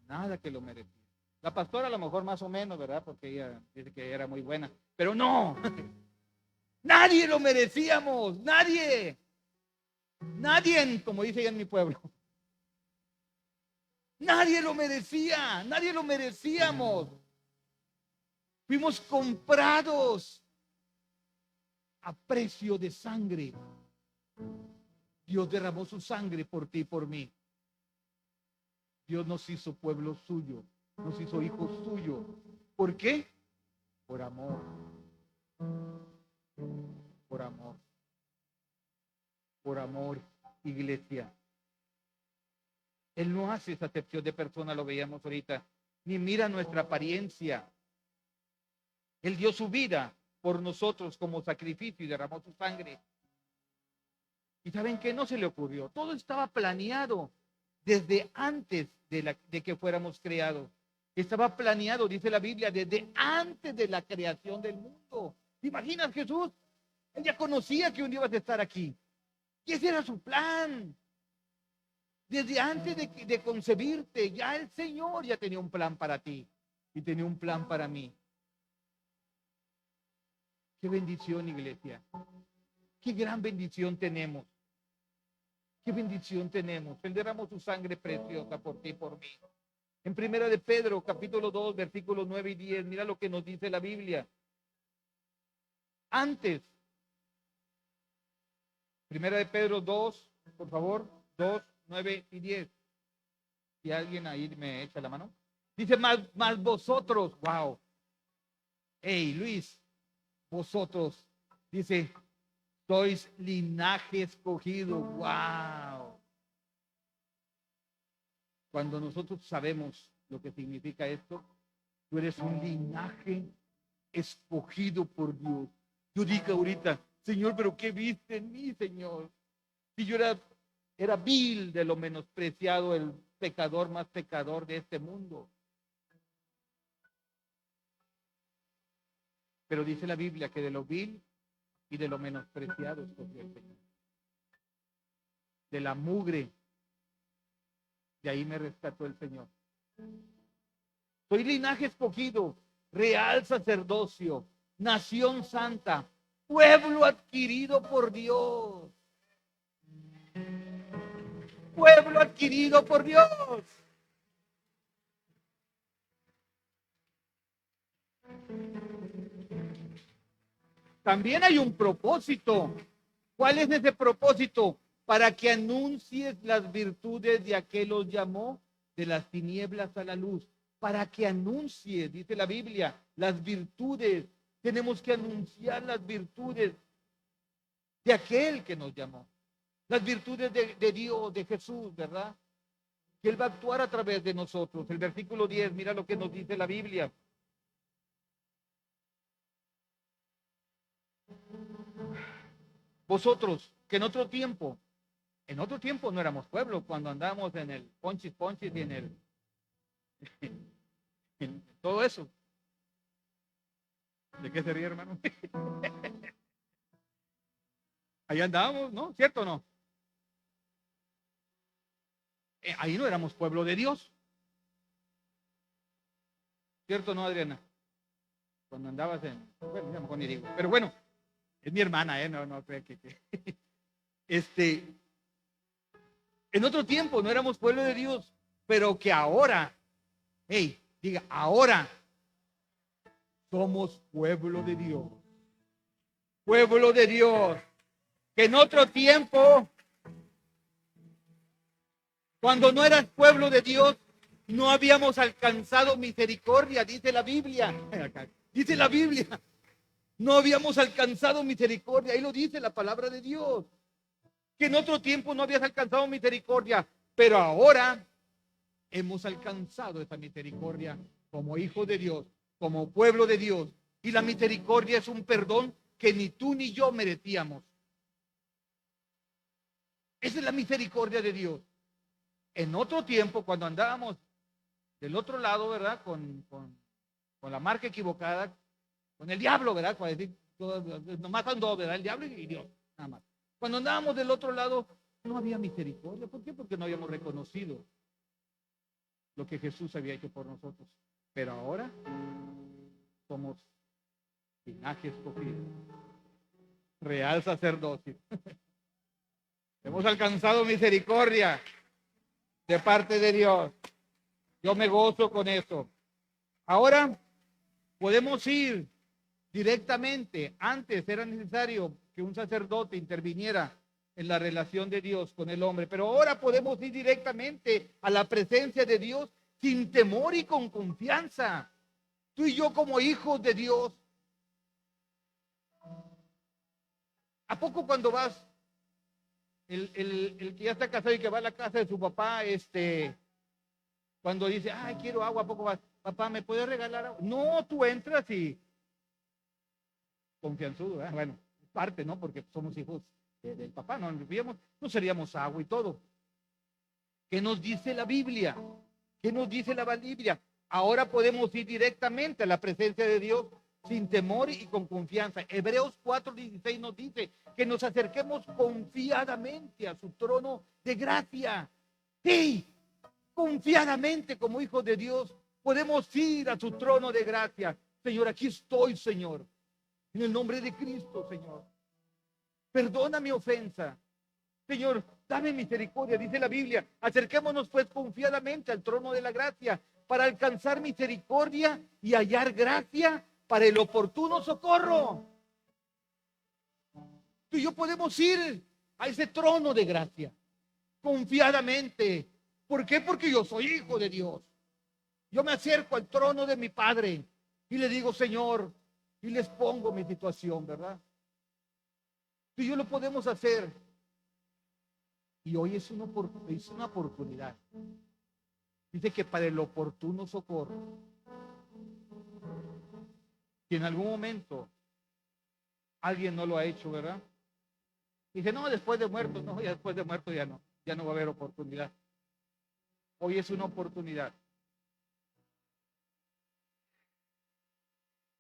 Speaker 3: Nada que lo merecía. La pastora a lo mejor más o menos, ¿verdad? Porque ella dice que era muy buena. Pero no. Nadie lo merecíamos. Nadie. Nadie, como dice ella en mi pueblo. Nadie lo merecía. Nadie lo merecíamos. Fuimos comprados a precio de sangre. Dios derramó su sangre por ti y por mí. Dios nos hizo pueblo suyo, nos hizo hijos suyos. ¿Por qué? Por amor. Por amor. por amor, iglesia. Él no hace esa acepción de persona, lo veíamos ahorita, ni mira nuestra apariencia. Él dio su vida por nosotros como sacrificio y derramó su sangre. ¿Y saben qué? No se le ocurrió. Todo estaba planeado desde antes de que fuéramos creados. Estaba planeado, dice la Biblia, desde antes de la creación del mundo. ¿Te imaginas, Jesús? Él ya conocía que un día ibas a estar aquí. Y ese era su plan. Desde antes de concebirte, ya el Señor ya tenía un plan para ti y tenía un plan para mí. Qué bendición, iglesia. Qué gran bendición tenemos. Qué bendición tenemos. Él derramó su sangre preciosa por ti y por mí. En Primera de Pedro, capítulo 2, versículos 9 y 10, mira lo que nos dice la Biblia. Antes, Primera de Pedro 2, por favor, 2, 9 y 10. Si alguien ahí me echa la mano. Dice, más vosotros, wow. Hey, Luis, vosotros, dice, sois linaje escogido, wow. Cuando nosotros sabemos lo que significa esto, tú eres un linaje escogido por Dios. Yo digo ahorita, Señor, pero ¿qué viste en mí, Señor? Si yo era vil, de lo menospreciado, el pecador más pecador de este mundo. Pero dice la Biblia que de lo vil y de lo menospreciado escogió el Señor. De la mugre, de ahí me rescató el Señor. Soy linaje escogido, real sacerdocio, nación santa, pueblo adquirido por Dios. Pueblo adquirido por Dios. También hay un propósito. ¿Cuál es ese propósito? Para que anuncies las virtudes de aquel los llamó de las tinieblas a la luz. Para que anuncies, dice la Biblia, las virtudes. Tenemos que anunciar las virtudes de aquel que nos llamó. Las virtudes de Dios, de Jesús, ¿verdad? Que Él va a actuar a través de nosotros. El versículo 10, mira lo que nos dice la Biblia. Vosotros, que en otro tiempo no éramos pueblo, cuando andábamos en el ponchis y en todo eso. ¿De qué se ríe, hermano? Ahí andábamos, ¿no? ¿Cierto o no? Ahí no éramos pueblo de Dios. ¿Cierto o no, Adriana? Cuando andabas bueno, ya mejor ni digo, pero bueno, es mi hermana, no creo que en otro tiempo no éramos pueblo de Dios, pero que ahora, diga, ahora somos pueblo de Dios. Pueblo de Dios. Que en otro tiempo, cuando no eras pueblo de Dios, no habíamos alcanzado misericordia, dice la Biblia. Dice la Biblia. No habíamos alcanzado misericordia. Ahí lo dice la palabra de Dios. Que en otro tiempo no habías alcanzado misericordia, pero ahora hemos alcanzado esa misericordia como hijos de Dios, como pueblo de Dios. Y la misericordia es un perdón que ni tú ni yo merecíamos. Esa es la misericordia de Dios. En otro tiempo, cuando andábamos del otro lado, ¿verdad? Con la marca equivocada, con el diablo, ¿verdad? Para decir, nomás son dos, ¿verdad? El diablo y Dios, nada más. Cuando andábamos del otro lado, no había misericordia. ¿Por qué? Porque no habíamos reconocido lo que Jesús había hecho por nosotros. Pero ahora somos linaje escogido, real sacerdocio. Hemos alcanzado misericordia de parte de Dios. Yo me gozo con eso. Ahora podemos ir directamente. Antes era necesario que un sacerdote interviniera en la relación de Dios con el hombre, pero ahora podemos ir directamente a la presencia de Dios sin temor y con confianza. Tú y yo como hijos de Dios. ¿A poco cuando vas el que ya está casado y que va a la casa de su papá, cuando dice, ay, quiero agua, ¿a poco vas? Papá, ¿me puedes regalar agua? No, tú entras y confianzudo, ¿eh? Bueno, es parte, ¿no? Porque somos hijos del papá, no seríamos agua y todo. ¿Qué nos dice la Biblia? ¿Qué nos dice la Biblia? Ahora podemos ir directamente a la presencia de Dios sin temor y con confianza. Hebreos 4:16 nos dice que nos acerquemos confiadamente a su trono de gracia. Sí, confiadamente como hijos de Dios podemos ir a su trono de gracia. Señor, aquí estoy, Señor. En el nombre de Cristo, Señor. Perdona mi ofensa. Señor, dame misericordia, dice la Biblia. Acerquémonos pues confiadamente al trono de la gracia para alcanzar misericordia y hallar gracia para el oportuno socorro. Tú y yo podemos ir a ese trono de gracia confiadamente. ¿Por qué? Porque yo soy hijo de Dios. Yo me acerco al trono de mi Padre y le digo, Señor, y les pongo mi situación, ¿verdad? Tú y yo lo podemos hacer. Y hoy es una oportunidad. Dice que para el oportuno socorro. Si en algún momento alguien no lo ha hecho, ¿verdad? Dice, no, después de muerto, no, ya después de muerto ya no va a haber oportunidad. Hoy es una oportunidad.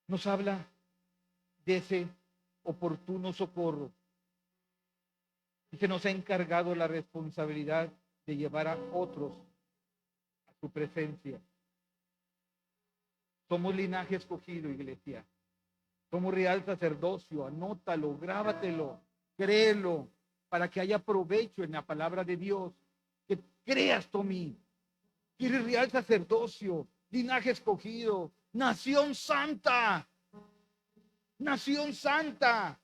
Speaker 3: Nos habla de ese oportuno socorro. Y que nos ha encargado la responsabilidad de llevar a otros a su presencia. Somos linaje escogido, iglesia. Somos real sacerdocio. Anótalo, grábatelo, créelo, para que haya provecho en la palabra de Dios. Que creas tú en mí. Eres real sacerdocio, linaje escogido, nación santa. Nación santa.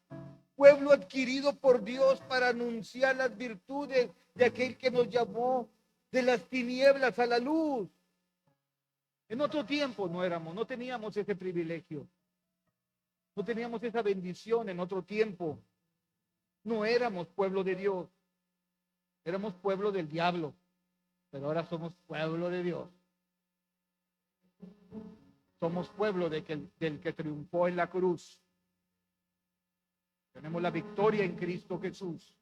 Speaker 3: Pueblo adquirido por Dios para anunciar las virtudes de aquel que nos llamó de las tinieblas a la luz. En otro tiempo no teníamos ese privilegio. No teníamos esa bendición en otro tiempo. No éramos pueblo de Dios. Éramos pueblo del diablo. Pero ahora somos pueblo de Dios. Somos pueblo del que triunfó en la cruz. Tenemos la victoria en Cristo Jesús.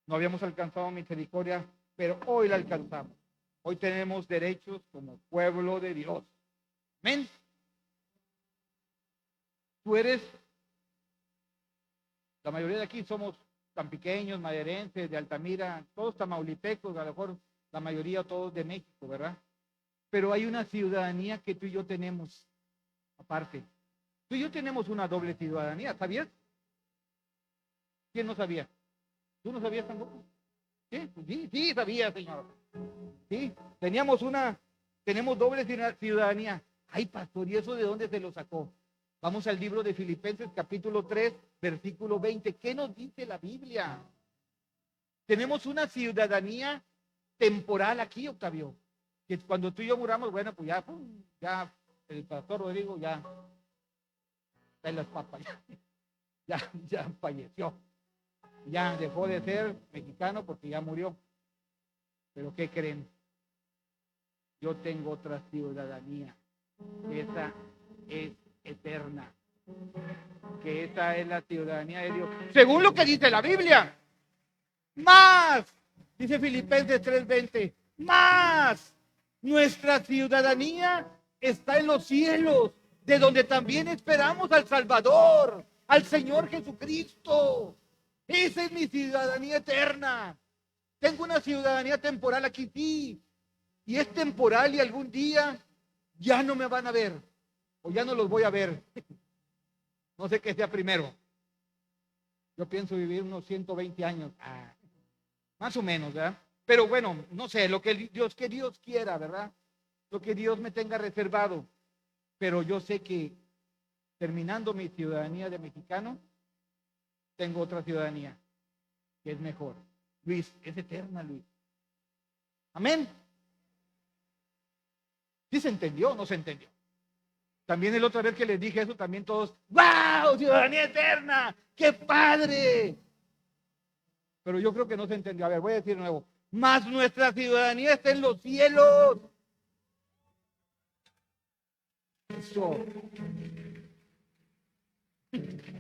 Speaker 3: No habíamos alcanzado misericordia, pero hoy la alcanzamos. Hoy tenemos derechos como pueblo de Dios. Amén. Tú eres, la mayoría de aquí somos tampiqueños, maderenses, de Altamira, todos tamaulipecos, a lo mejor la mayoría todos de México, ¿verdad? Pero hay una ciudadanía que tú y yo tenemos aparte. Tú y yo tenemos una doble ciudadanía, ¿sabías? ¿Quién no sabía? ¿Tú no sabías tampoco? Sí, sí, sabía, señor. Sí, tenemos doble ciudadanía. Ay, pastor, ¿y eso de dónde se lo sacó? Vamos al libro de Filipenses, capítulo 3, versículo 20. ¿Qué nos dice la Biblia? Tenemos una ciudadanía temporal aquí, Octavio. Que cuando tú y yo muramos, bueno, pues ya el pastor Rodrigo ya está en las papas, ya falleció. Ya dejó de ser mexicano porque ya murió. Pero ¿qué creen? Yo tengo otra ciudadanía. Esa es eterna. Que esa es la ciudadanía de Dios. Según lo que dice la Biblia. Más. Dice Filipenses 3:20. Más. Nuestra ciudadanía está en los cielos, de donde también esperamos al Salvador, al Señor Jesucristo. Esa es mi ciudadanía eterna. Tengo una ciudadanía temporal aquí, sí. Y es temporal y algún día ya no me van a ver. O ya no los voy a ver. No sé qué sea primero. Yo pienso vivir unos 120 años. Más o menos, ¿verdad? Pero bueno, no sé, lo que Dios quiera, ¿verdad? Lo que Dios me tenga reservado. Pero yo sé que terminando mi ciudadanía de mexicano, tengo otra ciudadanía que es mejor. Luis, es eterna, Luis. Amén. ¿Sí se entendió o no se entendió? También el otra vez que les dije eso, también todos, ¡wow! ¡Ciudadanía eterna! ¡Qué padre! pero yo creo que no se entendió. A ver, voy a decir de nuevo. Mas nuestra ciudadanía está en los cielos. Eso.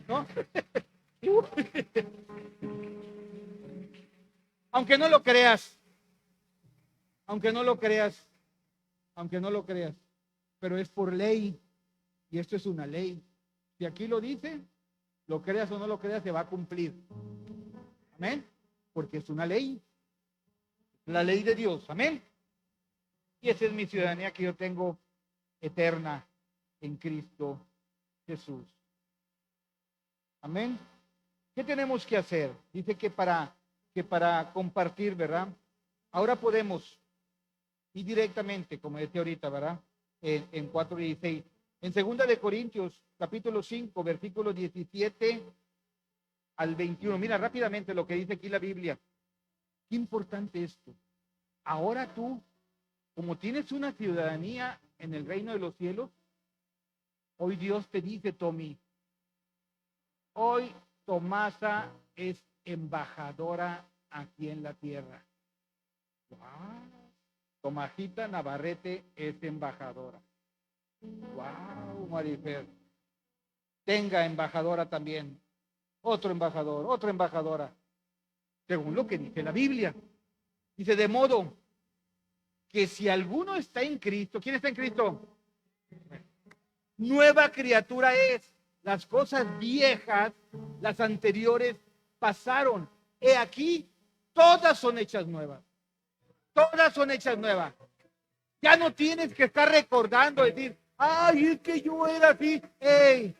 Speaker 3: ¿No? Aunque no lo creas, aunque no lo creas, aunque no lo creas, pero es por ley, y esto es una ley. Si aquí lo dice, lo creas o no lo creas, se va a cumplir. Amén, porque es una ley, la ley de Dios. Amén. Y esa es mi ciudadanía que yo tengo eterna en Cristo Jesús. Amén. ¿Qué tenemos que hacer? Dice que para compartir, ¿verdad? Ahora podemos ir directamente, como decía ahorita, ¿verdad? En 4:16. En 2 de Corintios, capítulo 5, versículos 17 al 21. Mira rápidamente lo que dice aquí la Biblia. Qué importante esto. Ahora tú, como tienes una ciudadanía en el reino de los cielos, hoy Dios te dice, Tommy, hoy Tomasa es embajadora aquí en la tierra. Wow. Tomasita Navarrete es embajadora. Wow, Marifer. Tenga embajadora también. Otro embajador, otra embajadora. Según lo que dice la Biblia. Dice, de modo que si alguno está en Cristo, ¿quién está en Cristo? Nueva criatura es. Las cosas viejas, las anteriores, pasaron. He aquí, todas son hechas nuevas. Todas son hechas nuevas. Ya no tienes que estar recordando, decir, ay, es que yo era así. Ey,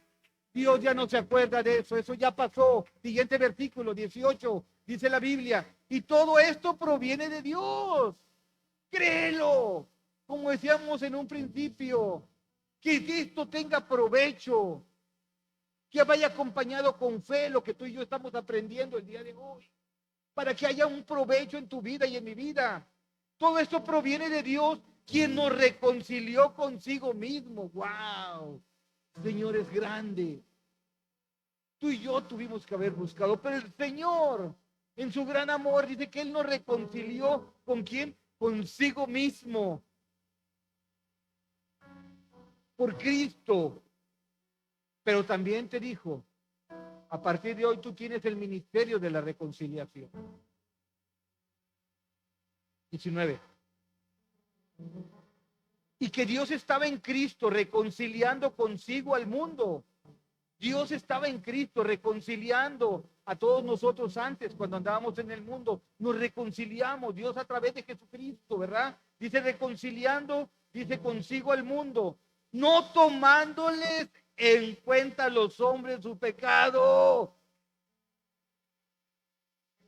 Speaker 3: Dios ya no se acuerda de eso. Eso ya pasó. Siguiente versículo, 18, dice la Biblia. Y todo esto proviene de Dios. Créelo. Como decíamos en un principio, que esto tenga provecho. Que vaya acompañado con fe lo que tú y yo estamos aprendiendo el día de hoy, para que haya un provecho en tu vida y en mi vida. Todo esto proviene de Dios, quien nos reconcilió consigo mismo. ¡Wow! Señor es grande. Tú y yo tuvimos que haber buscado, pero el Señor, en su gran amor, dice que Él nos reconcilió. ¿Con quién? Consigo mismo. Por Cristo. Pero también te dijo, a partir de hoy tú tienes el ministerio de la reconciliación. 19. Y que Dios estaba en Cristo reconciliando consigo al mundo. Dios estaba en Cristo reconciliando a todos nosotros antes, cuando andábamos en el mundo. Nos reconciliamos, Dios a través de Jesucristo, ¿verdad? Dice reconciliando, dice consigo al mundo, no tomándoles en cuenta a los hombres su pecado.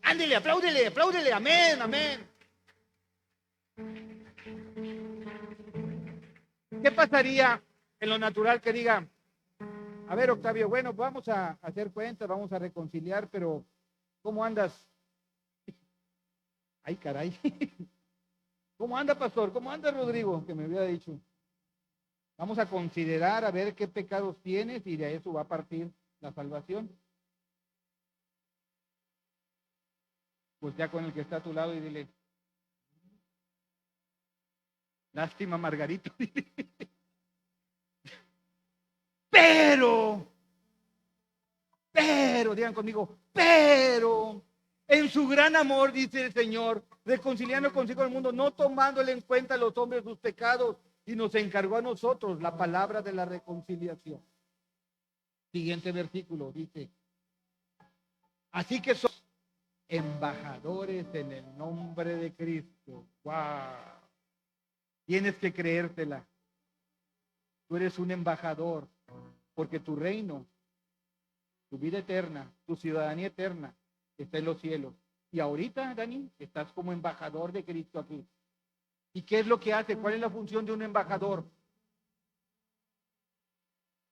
Speaker 3: Ándele, apláudele, apláudele, amén, amén. ¿Qué pasaría en lo natural que diga, a ver, Octavio, bueno, vamos a hacer cuentas, vamos a reconciliar, pero ¿cómo andas? Ay, caray. ¿Cómo anda, pastor? ¿Cómo anda, Rodrigo? Que me había dicho. Vamos a considerar a ver qué pecados tienes y de eso va a partir la salvación. Pues ya con el que está a tu lado y dile, lástima, Margarito. Pero, digan conmigo, pero, en su gran amor, dice el Señor, reconciliando consigo el mundo, no tomándole en cuenta a los hombres sus pecados, y nos encargó a nosotros la palabra de la reconciliación. Siguiente versículo dice, así que somos embajadores en el nombre de Cristo. ¡Wow! Tienes que creértela. Tú eres un embajador, porque tu reino, tu vida eterna, tu ciudadanía eterna está en los cielos. Y ahorita, Dani, estás como embajador de Cristo aquí. ¿Y qué es lo que hace? ¿Cuál es la función de un embajador?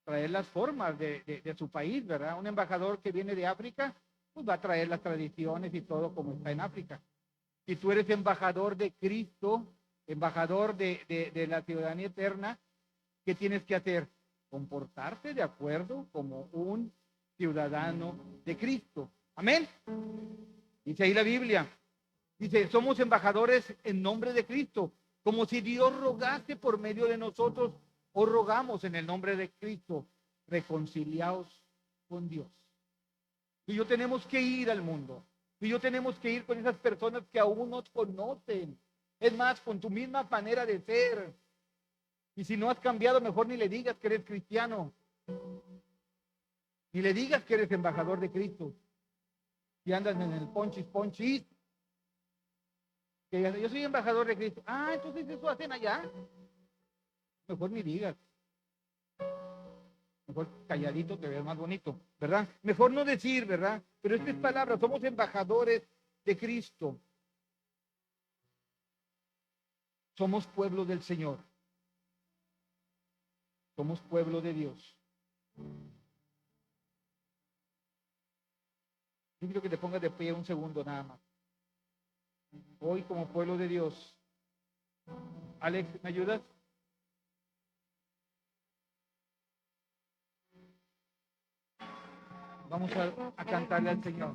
Speaker 3: Traer las formas de su país, ¿verdad? Un embajador que viene de África, pues va a traer las tradiciones y todo como está en África. Si tú eres embajador de Cristo, embajador de la ciudadanía eterna, ¿qué tienes que hacer? Comportarte de acuerdo como un ciudadano de Cristo. Amén. Dice ahí la Biblia. Dice, somos embajadores en nombre de Cristo, como si Dios rogase por medio de nosotros, o rogamos en el nombre de Cristo, reconciliaos con Dios. Tú y yo tenemos que ir al mundo. Tú y yo tenemos que ir con esas personas que aún no conocen. Es más, con tu misma manera de ser. Y si no has cambiado, mejor ni le digas que eres cristiano. Ni le digas que eres embajador de Cristo. Si andas en el ponchis, que yo soy embajador de Cristo. Ah, entonces eso hacen allá. Mejor ni digas. Mejor calladito te ves más bonito, ¿verdad? Mejor no decir, ¿verdad? Pero esta es palabra, somos embajadores de Cristo. Somos pueblo del Señor. Somos pueblo de Dios. Yo quiero que te pongas de pie un segundo nada más. Hoy como pueblo de Dios. Alex, ¿me ayudas? Vamos a cantarle al Señor.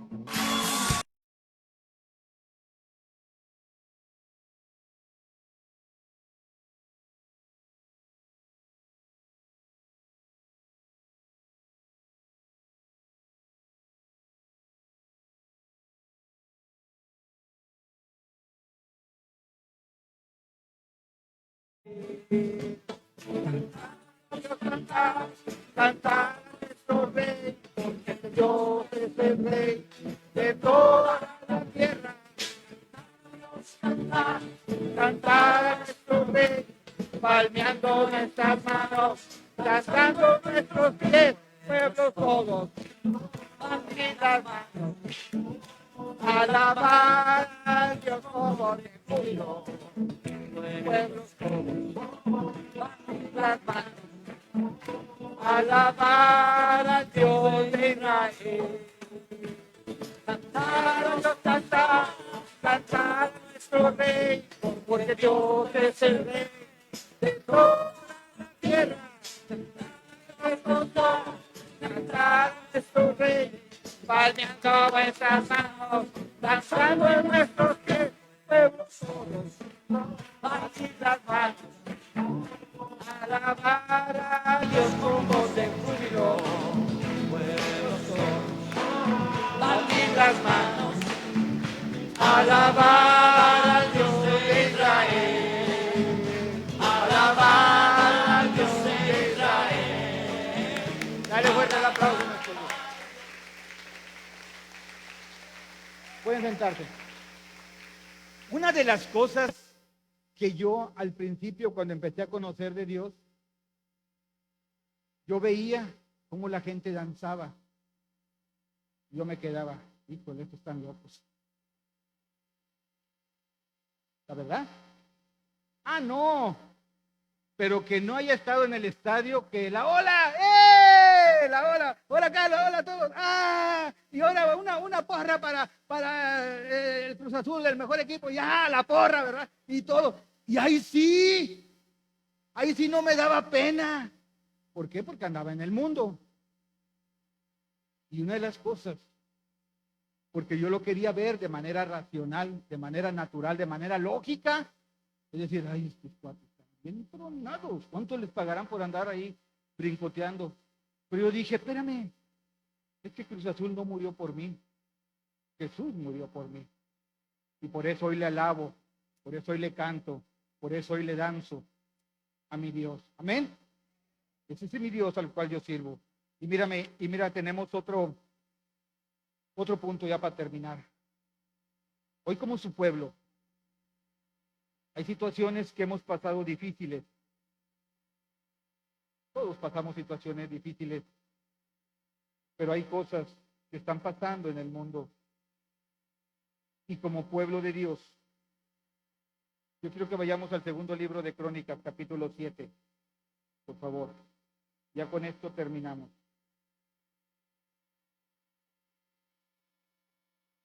Speaker 3: Cantar nuestro rey, porque Dios es el rey de toda la tierra. Cantar a nuestro rey, palmeando nuestras manos, lanzando nuestros pies, pueblos todos, así las manos, alabar a Dios como de júbilo, pueblos todos, así las manos. Alabar al Dios de Israel. Cantar a nuestro rey, porque Dios es el rey de toda la tierra. Cantar a nuestro rey, palmeando nuestras manos, danzando en nuestros pies, pueblos todos, así las manos. Alabar a Dios con voz de júbilo, pueblos todos, batir las manos, alabar al Dios de Israel, alabar al Dios de Israel. Dale fuerte el aplauso, nuestro Dios. Pueden sentarse. Una de las cosas que yo al principio, cuando empecé a conocer de Dios, yo veía cómo la gente danzaba. Yo me quedaba, híjole, estos están locos. ¿La verdad? Ah, no. Pero que no haya estado en el estadio, que la ola, la ola, hola Carlos, hola a todos, y ahora una porra para el Cruz Azul, el mejor equipo, ya, la porra, ¿verdad? Y todo. Y ahí sí no me daba pena. ¿Por qué? Porque andaba en el mundo. Y una de las cosas, porque yo lo quería ver de manera racional, de manera natural, de manera lógica, es decir, ay, estos cuatro están bien tronados, ¿cuánto les pagarán por andar ahí brincoteando? Pero yo dije, espérame, es que Cruz Azul no murió por mí, Jesús murió por mí. Y por eso hoy le alabo, por eso hoy le canto, por eso hoy le danzo a mi Dios. Amén. Ese es mi Dios al cual yo sirvo. Y mira, tenemos otro punto ya para terminar. Hoy como su pueblo, hay situaciones que hemos pasado difíciles. Todos pasamos situaciones difíciles, pero hay cosas que están pasando en el mundo. Y como pueblo de Dios, yo quiero que vayamos al segundo libro de Crónicas, capítulo 7, por favor. Ya con esto terminamos.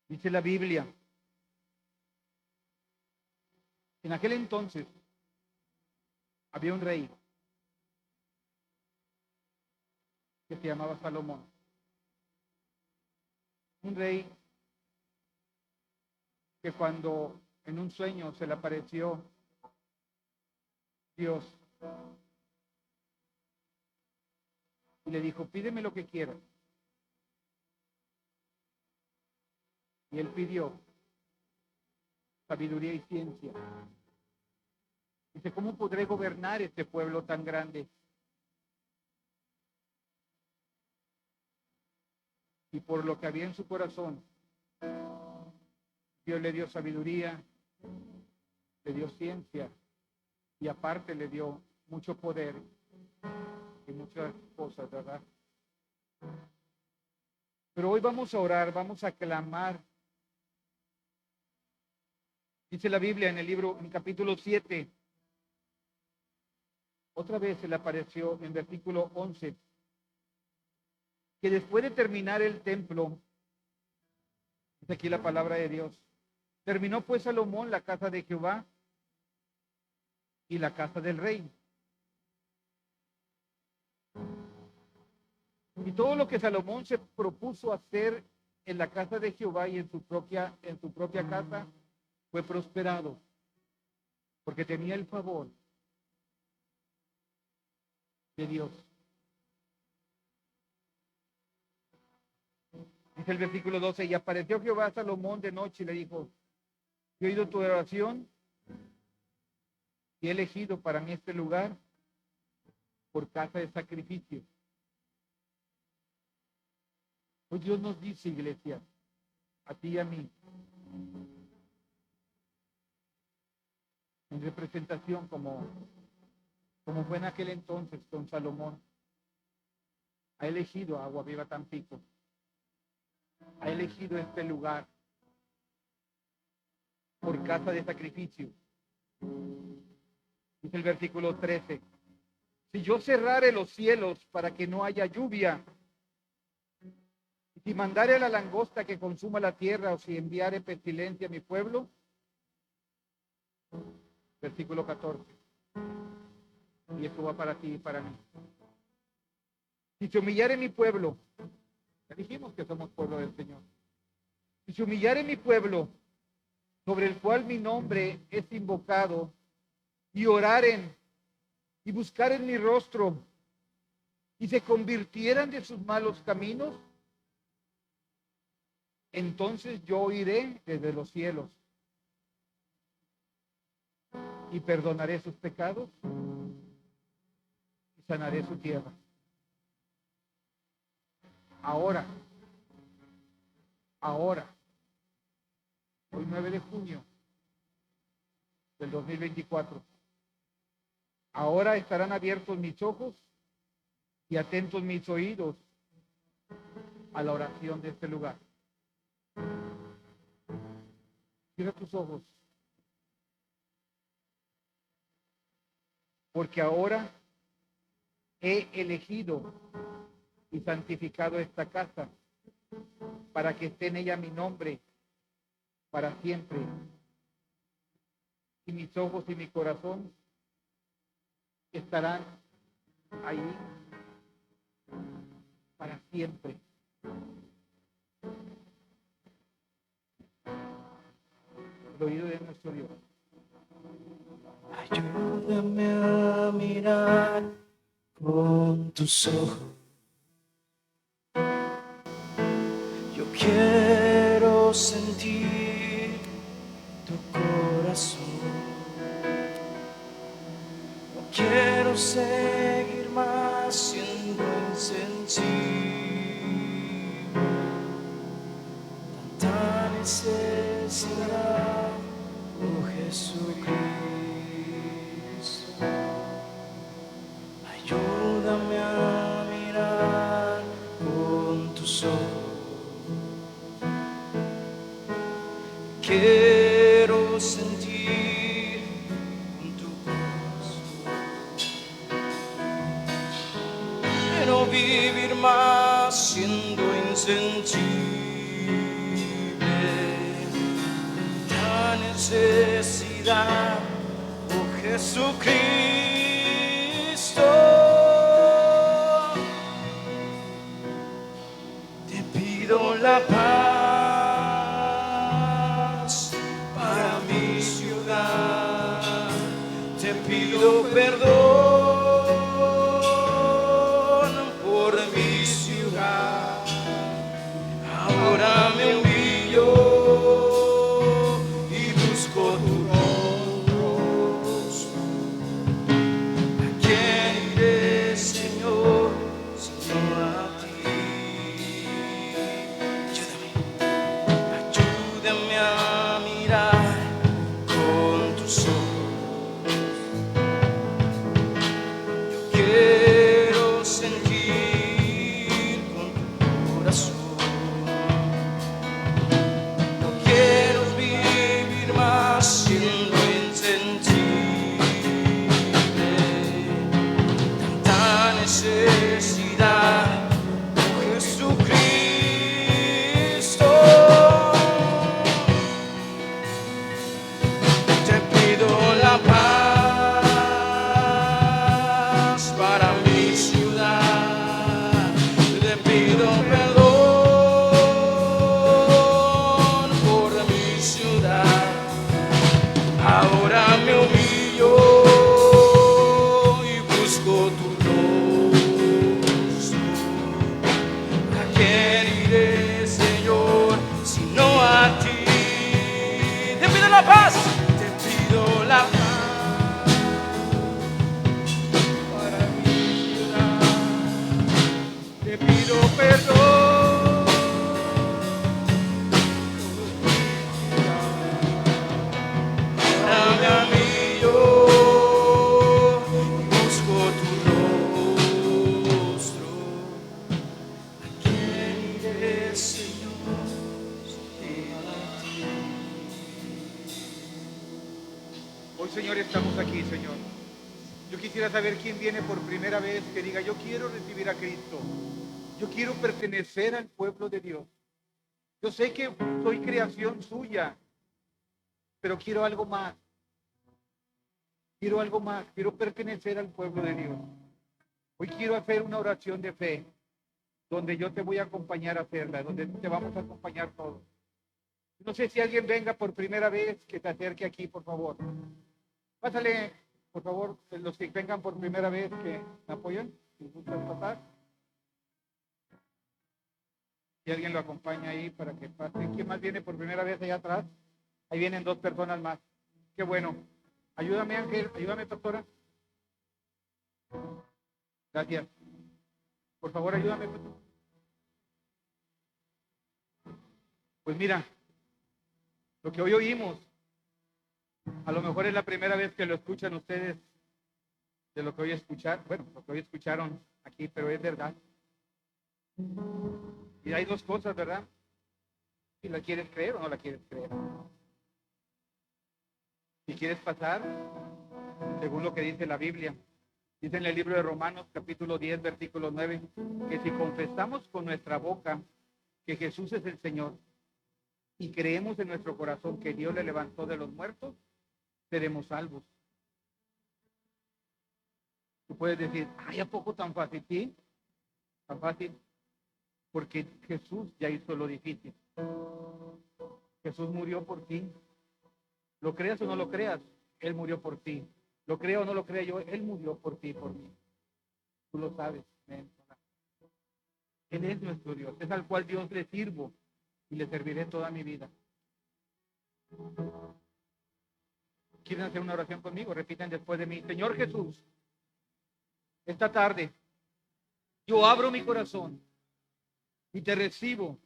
Speaker 3: Dice la Biblia, en aquel entonces había un rey que se llamaba Salomón. Un rey
Speaker 2: que cuando en un sueño se le apareció Dios y le dijo, pídeme lo que quieras. Y él pidió sabiduría y ciencia. Dice, ¿cómo podré gobernar este pueblo tan grande? Y por lo que había en su corazón, Dios le dio sabiduría, le dio ciencia y aparte le dio mucho poder y muchas cosas, ¿verdad? Pero hoy vamos a orar, vamos a clamar. Dice la Biblia en el libro, en capítulo 7, otra vez se le apareció en versículo 11, que después de terminar el templo, dice aquí la palabra de Dios, terminó pues Salomón la casa de Jehová y la casa del rey. Y todo lo que Salomón se propuso hacer en la casa de Jehová y en su propia casa fue prosperado, porque tenía el favor de Dios. Dice el versículo 12, y apareció Jehová a Salomón de noche y le dijo, he oído tu oración y he elegido para mí este lugar por casa de sacrificio. Hoy Dios nos dice, iglesia, a ti y a mí, en representación como fue en aquel entonces con Salomón, ha elegido a Agua Viva Tampico, ha elegido este lugar por casa de sacrificio. Dice el versículo 13, si yo cerrare los cielos para que no haya lluvia, y si mandare a la langosta que consuma la tierra, o si enviare pestilencia a mi pueblo, versículo 14, y esto va para ti y para mí. Si se humillare mi pueblo, ya dijimos que somos pueblo del Señor. Si se humillare mi pueblo, sobre el cual mi nombre es invocado, y oraren y buscaren mi rostro, y se convirtieran de sus malos caminos, entonces yo oiré desde los cielos y perdonaré sus pecados y sanaré su tierra. Ahora, hoy 9 de junio del 2024, ahora estarán abiertos mis ojos y atentos mis oídos a la oración de este lugar. Cierra tus ojos, porque ahora he elegido y santificado esta casa para que esté en ella mi nombre para siempre. Y mis ojos y mi corazón estarán ahí para siempre. El oído de nuestro Dios.
Speaker 1: Ayúdame a mirar con tus ojos. Yo quiero sentir tu corazón. No quiero seguir más siendo insensible. Tanta necesidad, oh Jesucristo. Ayúdame a mirar con tus ojos. Quiero sentir con tu corazón. Quiero vivir más siendo insensible. La necesidad, oh Jesucristo. Te pido la paz
Speaker 2: Yo quisiera saber quién viene por primera vez que diga, yo quiero recibir a Cristo. Yo quiero pertenecer al pueblo de Dios. Yo sé que soy creación suya, pero quiero algo más. Quiero algo más. Quiero pertenecer al pueblo de Dios. Hoy quiero hacer una oración de fe, donde yo te voy a acompañar a hacerla, donde te vamos a acompañar todos. No sé si alguien venga por primera vez, que se acerque aquí, por favor. Pásale, por favor, los que vengan por primera vez, que me apoyen. ¿Les gusta pasar? Si alguien lo acompaña ahí para que pase. ¿Quién más viene por primera vez allá atrás? Ahí vienen 2 personas más. Qué bueno. Ayúdame, Ángel. Ayúdame, pastora. Gracias. Por favor, ayúdame. Pues mira, lo que hoy oímos, a lo mejor es la primera vez que lo escuchan ustedes de lo que hoy escucharon. Bueno, lo que hoy escucharon aquí, pero es verdad. Y hay 2 cosas, ¿verdad? Si la quieres creer o no la quieres creer. Si quieres pasar, según lo que dice la Biblia, dice en el libro de Romanos, capítulo 10, versículo 9, que si confesamos con nuestra boca que Jesús es el Señor y creemos en nuestro corazón que Dios le levantó de los muertos, seremos salvos. Tú puedes decir, ay, ¿a poco tan fácil? Sí, tan fácil. Porque Jesús ya hizo lo difícil. Jesús murió por ti. Lo creas o no lo creas, Él murió por ti. Lo creo o no lo creo yo, Él murió por ti, por mí. Tú lo sabes. Él es nuestro Dios, es al cual Dios le sirvo y le serviré toda mi vida. ¿Quieren hacer una oración conmigo? Repiten después de mí. Señor Jesús, esta tarde yo abro mi corazón y te recibo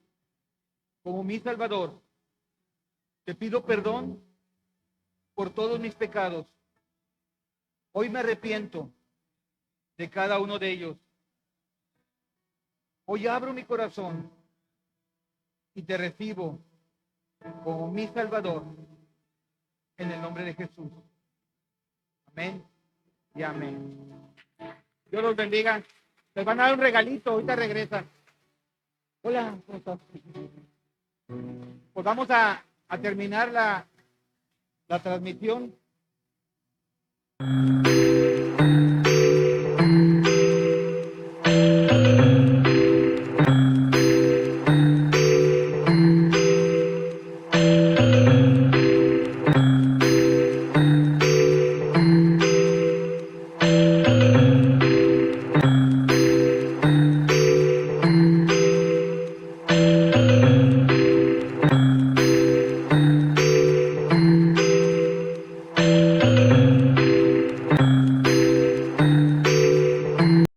Speaker 2: como mi Salvador. Te pido perdón por todos mis pecados. Hoy me arrepiento de cada uno de ellos. Hoy abro mi corazón y te recibo como mi Salvador en el nombre de Jesús. Amén y amén. Dios los bendiga. Les van a dar un regalito, ahorita regresan. Hola, ¿cómo estás? Pues vamos a terminar la transmisión.